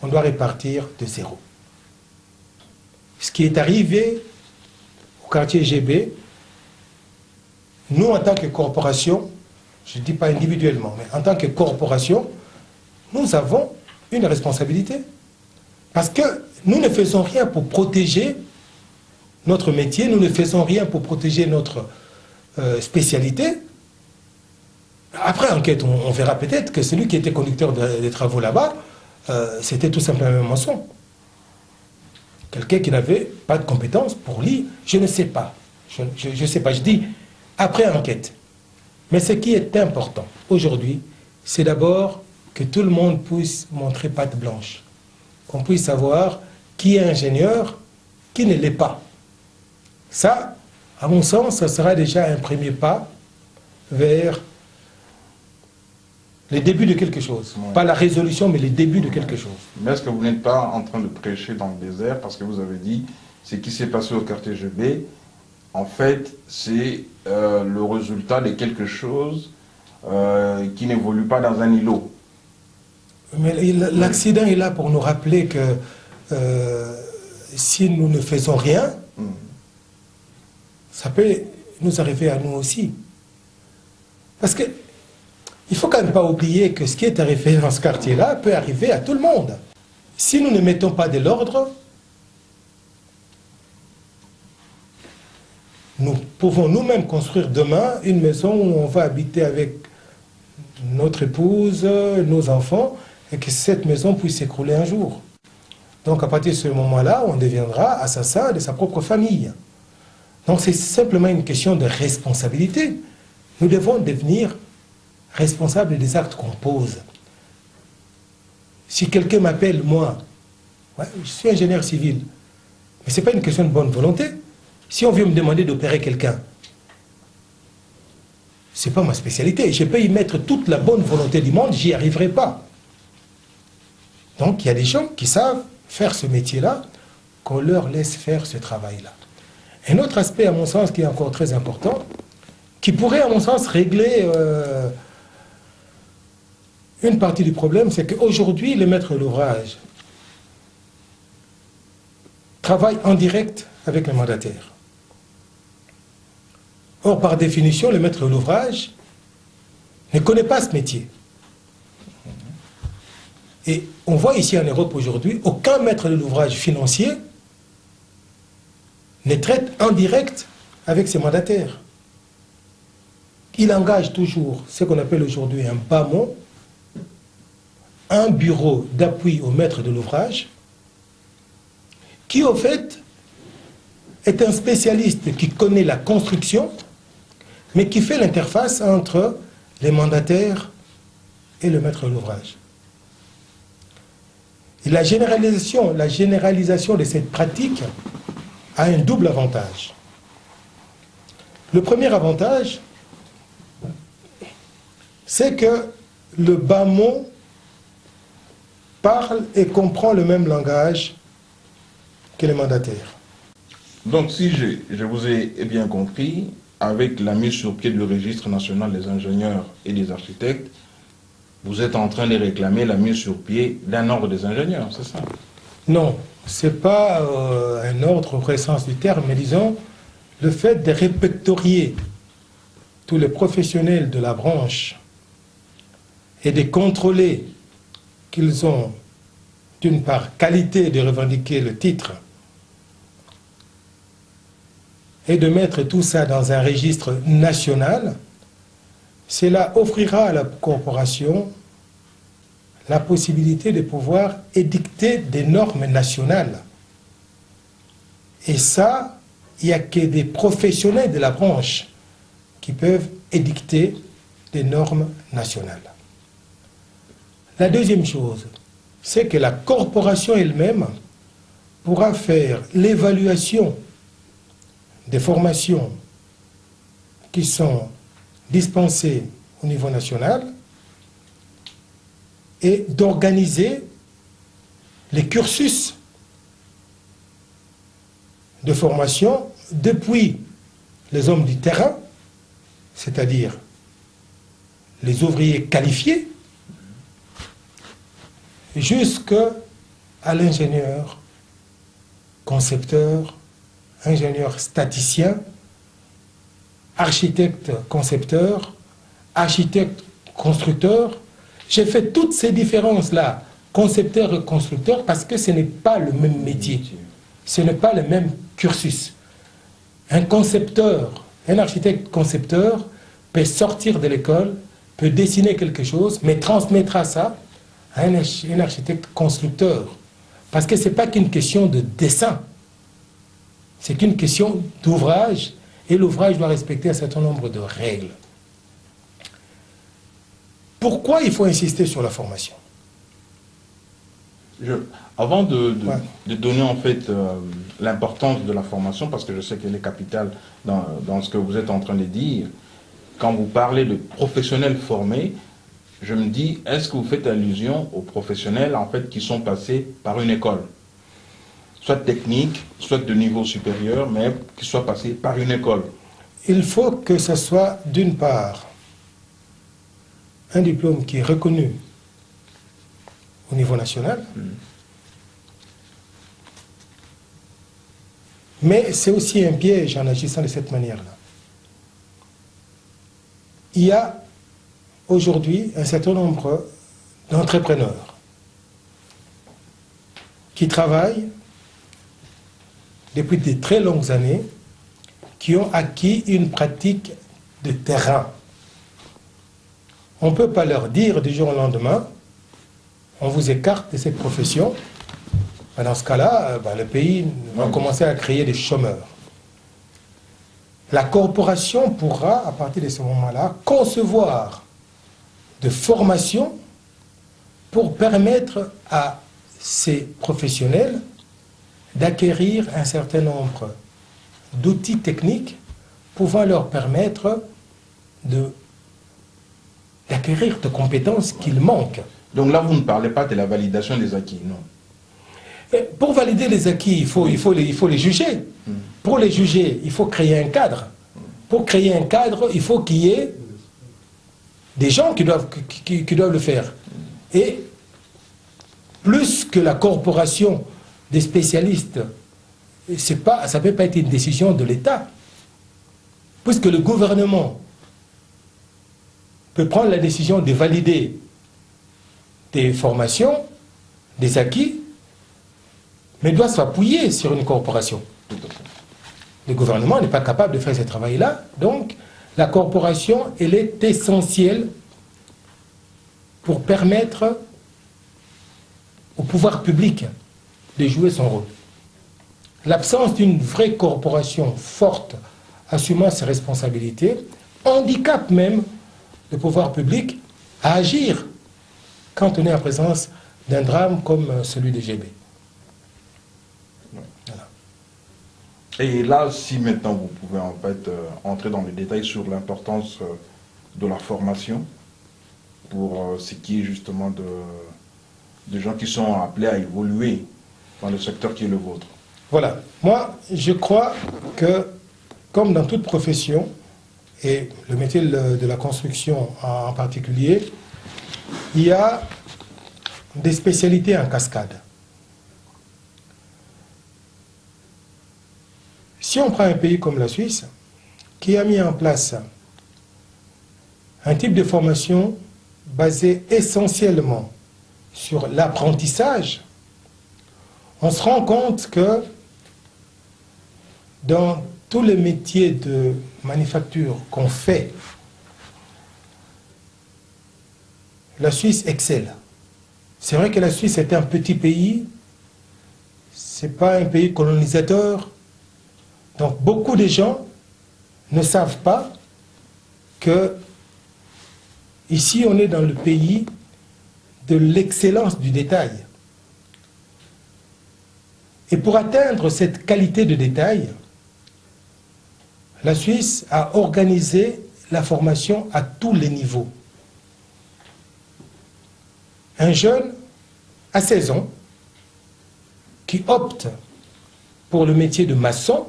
C: on doit repartir de zéro. Ce qui est arrivé au quartier GB, nous, en tant que corporation, je ne dis pas individuellement, mais en tant que corporation, nous avons une responsabilité. Parce que nous ne faisons rien pour protéger notre métier, nous ne faisons rien pour protéger notre spécialité. Après enquête, on verra peut-être que celui qui était conducteur des travaux là-bas, c'était tout simplement un maçon. Quelqu'un qui n'avait pas de compétences pour lire, je ne sais pas. Je ne sais pas, je dis après enquête. Mais ce qui est important aujourd'hui, c'est d'abord que tout le monde puisse montrer patte blanche. Qu'on puisse savoir qui est ingénieur, qui ne l'est pas. Ça, à mon sens, ça sera déjà un premier pas vers les débuts de quelque chose. Ouais. Pas la résolution, mais les débuts de quelque chose.
B: Mais est-ce que vous n'êtes pas en train de prêcher dans le désert? Parce que vous avez dit, ce qui s'est passé au quartier GB, en fait, c'est le résultat de quelque chose qui n'évolue pas dans un îlot.
C: Mais l'accident est là pour nous rappeler que si nous ne faisons rien, ça peut nous arriver à nous aussi. Parce que il ne faut quand même pas oublier que ce qui est arrivé dans ce quartier-là peut arriver à tout le monde. Si nous ne mettons pas de l'ordre, nous pouvons nous-mêmes construire demain une maison où on va habiter avec notre épouse, nos enfants, et que cette maison puisse s'écrouler un jour. Donc à partir de ce moment-là, on deviendra assassin de sa propre famille. Donc c'est simplement une question de responsabilité. Nous devons devenir responsables des actes qu'on pose. Si quelqu'un m'appelle, moi, ouais, je suis ingénieur civil, mais ce n'est pas une question de bonne volonté. Si on vient me demander d'opérer quelqu'un, ce n'est pas ma spécialité. Je peux y mettre toute la bonne volonté du monde, j'y arriverai pas. Donc il y a des gens qui savent faire ce métier-là, qu'on leur laisse faire ce travail-là. Un autre aspect, à mon sens, qui est encore très important, qui pourrait, à mon sens, régler une partie du problème, c'est qu'aujourd'hui, les maîtres d'ouvrage travaillent en direct avec les mandataires. Or, par définition, le maître d'ouvrage ne connaît pas ce métier. Et on voit ici en Europe aujourd'hui, aucun maître de l'ouvrage financier ne traite en direct avec ses mandataires. Il engage toujours ce qu'on appelle aujourd'hui un BAMO, un bureau d'appui au maître de l'ouvrage, qui au fait est un spécialiste qui connaît la construction, mais qui fait l'interface entre les mandataires et le maître de l'ouvrage. Et la généralisation de cette pratique a un double avantage. Le premier avantage, c'est que le BAMO parle et comprend le même langage que les mandataires.
B: Donc si je vous ai bien compris, avec la mise sur pied du registre national des ingénieurs et des architectes, vous êtes en train de réclamer la mise sur pied d'un ordre des ingénieurs, c'est ça?
C: Non, ce n'est pas un ordre au vrai sens du terme, mais disons le fait de répertorier tous les professionnels de la branche et de contrôler qu'ils ont, d'une part, qualité de revendiquer le titre et de mettre tout ça dans un registre national, cela offrira à la corporation la possibilité de pouvoir édicter des normes nationales. Et ça, il n'y a que des professionnels de la branche qui peuvent édicter des normes nationales. La deuxième chose, c'est que la corporation elle-même pourra faire l'évaluation des formations qui sont dispensées au niveau national et d'organiser les cursus de formation depuis les hommes du terrain, c'est-à-dire les ouvriers qualifiés, jusqu'à l'ingénieur, concepteur, ingénieur statisticien, architecte concepteur, architecte constructeur. J'ai fait toutes ces différences-là, concepteur et constructeur, parce que ce n'est pas le même métier, ce n'est pas le même cursus. Un concepteur, un architecte concepteur peut sortir de l'école, peut dessiner quelque chose, mais transmettra ça à un architecte constructeur. Parce que ce n'est pas qu'une question de dessin, c'est qu'une question d'ouvrage, et l'ouvrage doit respecter un certain nombre de règles. Pourquoi il faut insister sur la formation?
B: Avant de donner en fait l'importance de la formation, parce que je sais qu'elle est capitale dans ce que vous êtes en train de dire, quand vous parlez de professionnels formés, je me dis, est-ce que vous faites allusion aux professionnels en fait qui sont passés par une école, soit technique, soit de niveau supérieur, mais qui soient passés par une école?
C: Il faut que ce soit d'une part un diplôme qui est reconnu au niveau national, mais c'est aussi un piège en agissant de cette manière-là. Il y a aujourd'hui un certain nombre d'entrepreneurs qui travaillent depuis de très longues années, qui ont acquis une pratique de terrain. On ne peut pas leur dire du jour au lendemain, on vous écarte de cette profession. Dans ce cas-là, le pays va commencer à créer des chômeurs. La corporation pourra, à partir de ce moment-là, concevoir de formations pour permettre à ces professionnels d'acquérir un certain nombre d'outils techniques pouvant leur permettre d'acquérir de compétences qu'ils manquent.
B: Donc là, vous ne parlez pas de la validation des acquis, non?
C: Et pour valider les acquis, il faut les juger. Pour les juger, il faut créer un cadre. Pour créer un cadre, il faut qu'il y ait des gens qui doivent le faire. Et plus que la corporation des spécialistes, ça ne peut pas être une décision de l'État. Puisque le gouvernement peut prendre la décision de valider des formations, des acquis, mais doit s'appuyer sur une corporation. Le gouvernement n'est pas capable de faire ce travail-là, donc la corporation, elle est essentielle pour permettre au pouvoir public de jouer son rôle. L'absence d'une vraie corporation forte assumant ses responsabilités handicape même le pouvoir public à agir quand on est en présence d'un drame comme celui de GB. Voilà.
B: Et là, si maintenant vous pouvez en fait entrer dans les détails sur l'importance de la formation pour ce qui est justement de gens qui sont appelés à évoluer dans le secteur qui est le vôtre.
C: Voilà. Moi, je crois que, comme dans toute profession, et le métier de la construction en particulier, il y a des spécialités en cascade. Si on prend un pays comme la Suisse, qui a mis en place un type de formation basé essentiellement sur l'apprentissage, on se rend compte que dans tous les métiers de manufacture qu'on fait, la Suisse excelle. C'est vrai que la Suisse est un petit pays, ce n'est pas un pays colonisateur, donc beaucoup de gens ne savent pas que ici on est dans le pays de l'excellence du détail. Et pour atteindre cette qualité de détail, la Suisse a organisé la formation à tous les niveaux. un jeune à 16 ans qui opte pour le métier de maçon,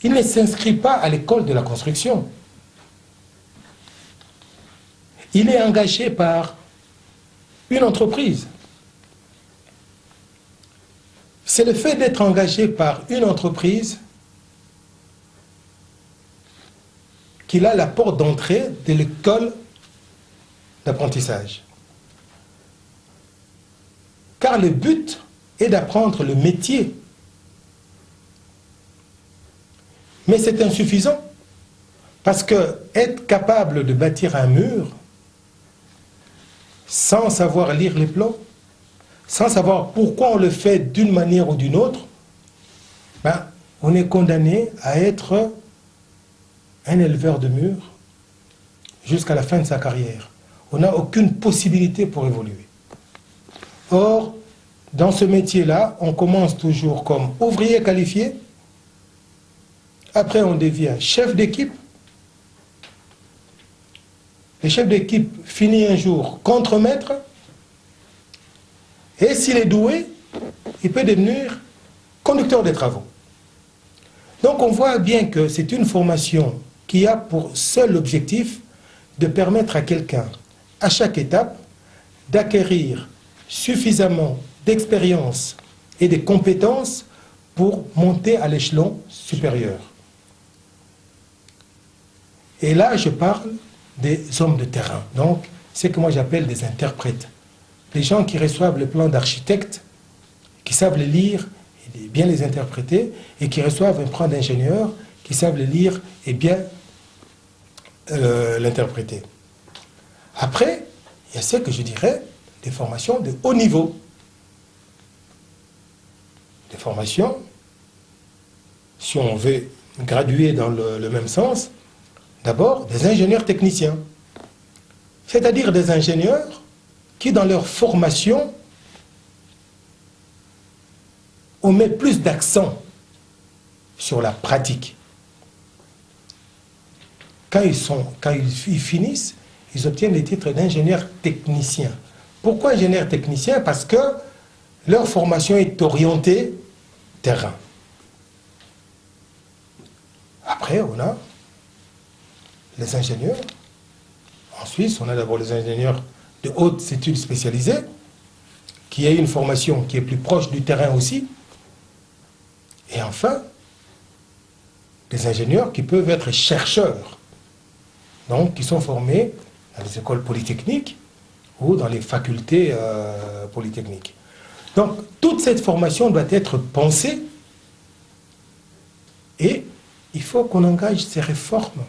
C: il ne s'inscrit pas à l'école de la construction. Il est engagé par une entreprise. C'est le fait d'être engagé par une entreprise qu'il a la porte d'entrée de l'école d'apprentissage. Car le but est d'apprendre le métier. Mais c'est insuffisant, parce que être capable de bâtir un mur sans savoir lire les plans, sans savoir pourquoi on le fait d'une manière ou d'une autre, ben, on est condamné à être un éleveur de murs jusqu'à la fin de sa carrière. On n'a aucune possibilité pour évoluer. Or, dans ce métier-là, on commence toujours comme ouvrier qualifié, après on devient chef d'équipe. Le chef d'équipe finit un jour contremaître, et s'il est doué, il peut devenir conducteur des travaux. Donc on voit bien que c'est une formation qui a pour seul objectif de permettre à quelqu'un, à chaque étape, d'acquérir suffisamment d'expérience et de compétences pour monter à l'échelon supérieur. Et là, je parle des hommes de terrain, donc c'est ce que moi j'appelle des interprètes. Les gens qui reçoivent le plan d'architecte, qui savent le lire et bien les interpréter, et qui reçoivent un plan d'ingénieur, qui savent le lire et bien l'interpréter. Après, il y a ce que je dirais des formations de haut niveau. Des formations, si on veut graduer dans le même sens, d'abord des ingénieurs techniciens. C'est-à-dire des ingénieurs qui, dans leur formation, on met plus d'accent sur la pratique. Quand ils finissent, ils obtiennent le titre d'ingénieur technicien. Pourquoi ingénieur technicien? Parce que leur formation est orientée terrain. Après, on a les ingénieurs. En Suisse, on a d'abord les ingénieurs de hautes études spécialisées, qui a une formation qui est plus proche du terrain aussi. Et enfin, des ingénieurs qui peuvent être chercheurs, donc qui sont formés dans les écoles polytechniques ou dans les facultés polytechniques. Donc, toute cette formation doit être pensée et il faut qu'on engage ces réformes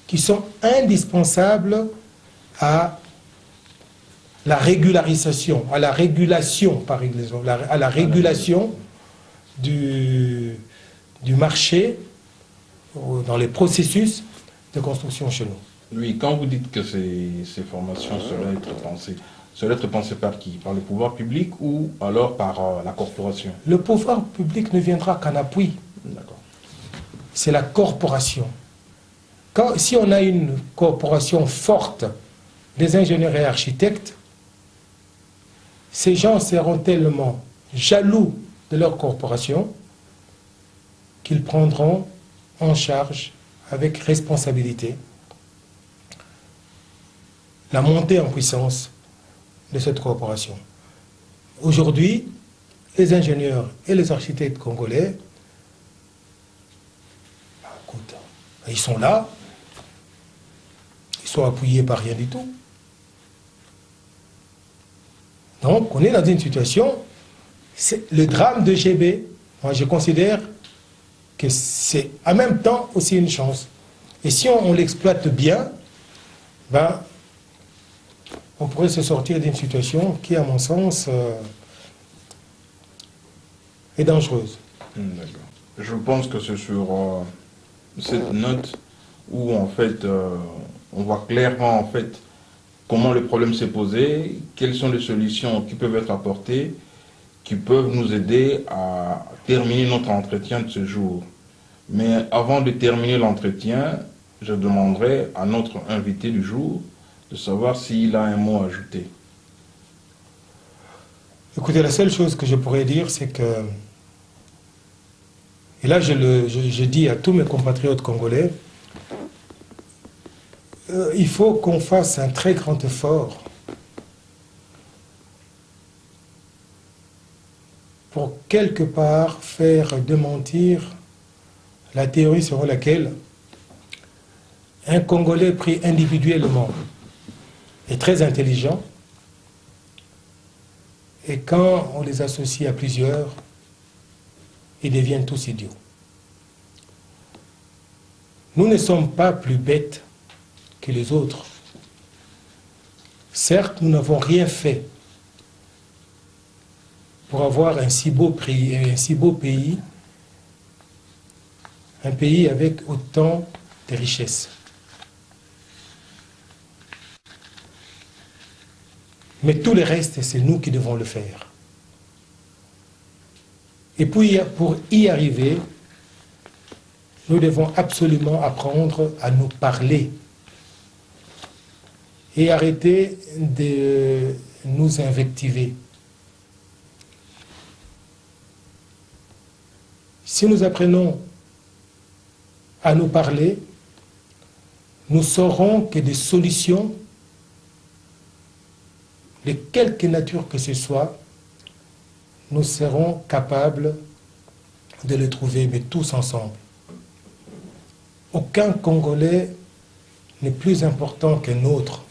C: qui sont indispensables à la régularisation, à la régulation, par exemple, à la régulation du marché dans les processus de construction chez nous.
B: Oui, quand vous dites que ces formations seraient être pensées par qui? Par le pouvoir public ou alors par la corporation?
C: Le pouvoir public ne viendra qu'en appui.
B: D'accord.
C: C'est la corporation. Si on a une corporation forte des ingénieurs et architectes, ces gens seront tellement jaloux de leur corporation qu'ils prendront en charge avec responsabilité la montée en puissance de cette corporation. Aujourd'hui, les ingénieurs et les architectes congolais, écoute, ils sont là, ils sont appuyés par rien du tout. Donc, on est dans une situation, c'est le drame de GB. Moi, je considère que c'est en même temps aussi une chance. Et si on l'exploite bien, ben, on pourrait se sortir d'une situation qui, à mon sens, est dangereuse.
B: D'accord. Je pense que c'est sur cette note où, en fait, on voit clairement, en fait, comment le problème s'est posé, quelles sont les solutions qui peuvent être apportées, qui peuvent nous aider à terminer notre entretien de ce jour. Mais avant de terminer l'entretien, je demanderai à notre invité du jour de savoir s'il a un mot à ajouter.
C: Écoutez, la seule chose que je pourrais dire, c'est que, et là je dis à tous mes compatriotes congolais, il faut qu'on fasse un très grand effort pour quelque part faire démentir la théorie selon laquelle un Congolais pris individuellement est très intelligent et quand on les associe à plusieurs, ils deviennent tous idiots. Nous ne sommes pas plus bêtes que les autres. Certes, nous n'avons rien fait pour avoir un si beau pays, un pays avec autant de richesses. Mais tout le reste, c'est nous qui devons le faire. Et pour y arriver, nous devons absolument apprendre à nous parler et arrêter de nous invectiver. Si nous apprenons à nous parler, nous saurons que des solutions, de quelque nature que ce soit, nous serons capables de les trouver, mais tous ensemble. Aucun Congolais n'est plus important qu'un autre.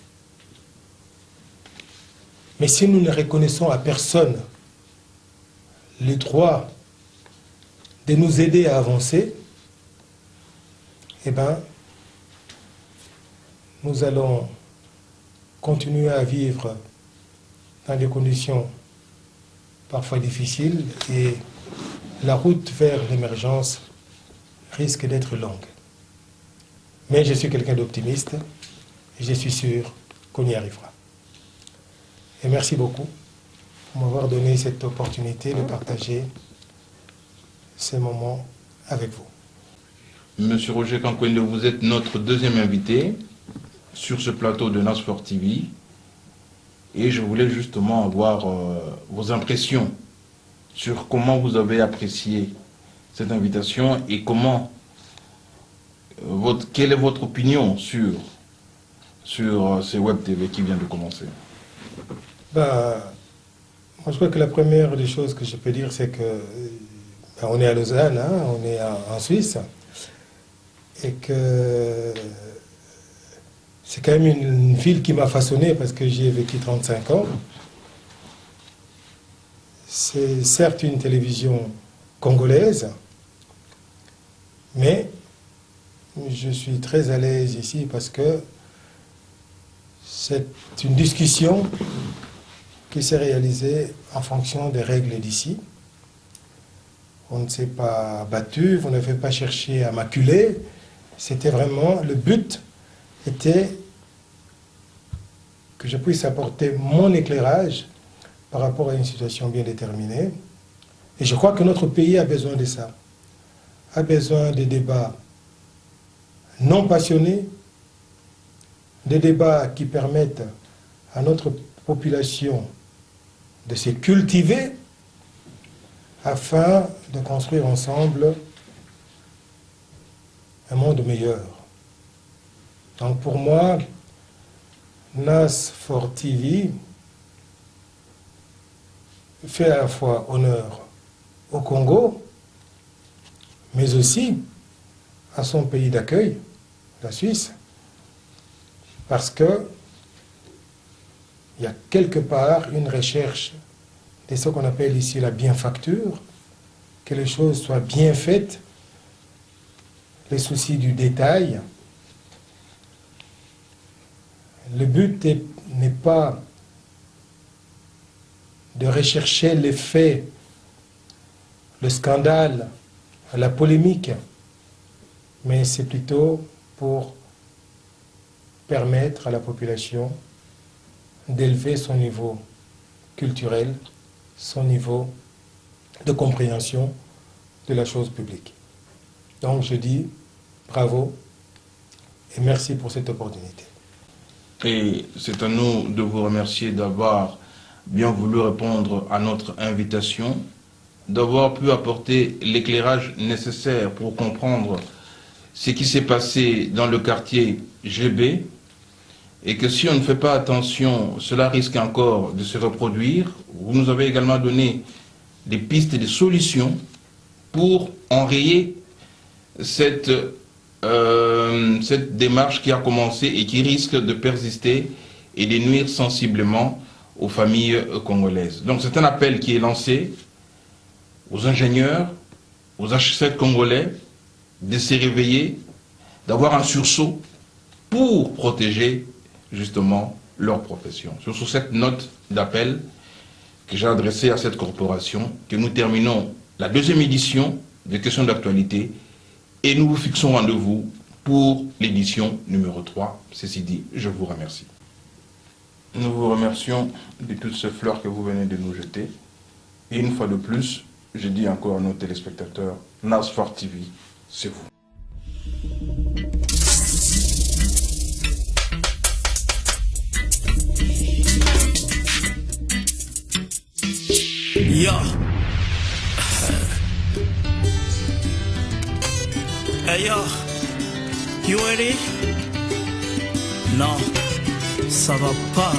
C: Mais si nous ne reconnaissons à personne le droit de nous aider à avancer, eh bien, nous allons continuer à vivre dans des conditions parfois difficiles et la route vers l'émergence risque d'être longue. Mais je suis quelqu'un d'optimiste et je suis sûr qu'on y arrivera. Et merci beaucoup pour m'avoir donné cette opportunité de partager ces moments avec vous.
B: Monsieur Roger Kankwende, vous êtes notre deuxième invité sur ce plateau de NASFOR TV. Et je voulais justement avoir vos impressions sur comment vous avez apprécié cette invitation et comment, quelle est votre opinion sur ces Web TV qui vient de commencer.
C: Moi, je crois que la première des choses que je peux dire, c'est que on est à Lausanne, hein, on est en Suisse, et que c'est quand même une ville qui m'a façonné parce que j'y ai vécu 35 ans. C'est certes une télévision congolaise, mais je suis très à l'aise ici parce que c'est une discussion qui s'est réalisée en fonction des règles d'ici. On ne s'est pas battu, vous n'avez pas cherché à maculer. C'était vraiment, le but était que je puisse apporter mon éclairage par rapport à une situation bien déterminée. Et je crois que notre pays a besoin de ça, a besoin de débats non passionnés, des débats qui permettent à notre population de se cultiver afin de construire ensemble un monde meilleur. Donc pour moi, NASFOR TV fait à la fois honneur au Congo, mais aussi à son pays d'accueil, la Suisse, parce que il y a quelque part une recherche de ce qu'on appelle ici la bienfacture, que les choses soient bien faites, les soucis du détail. Le but n'est pas de rechercher les faits, le scandale, la polémique, mais c'est plutôt pour permettre à la population d'élever son niveau culturel, son niveau de compréhension de la chose publique. Donc je dis bravo et merci pour cette opportunité.
B: Et c'est à nous de vous remercier d'avoir bien voulu répondre à notre invitation, d'avoir pu apporter l'éclairage nécessaire pour comprendre ce qui s'est passé dans le quartier GB, et que si on ne fait pas attention, cela risque encore de se reproduire. Vous nous avez également donné des pistes et des solutions pour enrayer cette démarche qui a commencé et qui risque de persister et de nuire sensiblement aux familles congolaises. Donc c'est un appel qui est lancé aux ingénieurs, aux architectes congolais, de se réveiller, d'avoir un sursaut pour protéger justement leur profession. C'est sur cette note d'appel que j'ai adressée à cette corporation que nous terminons la deuxième édition de Questions d'actualité et nous vous fixons rendez-vous pour l'édition numéro 3. Ceci dit, je vous remercie. Nous vous remercions de toutes ces fleurs que vous venez de nous jeter. Et une fois de plus, je dis encore à nos téléspectateurs, NASFOR TV, c'est vous.
A: Yo. Hey yo, you ready? Non, ça va pas.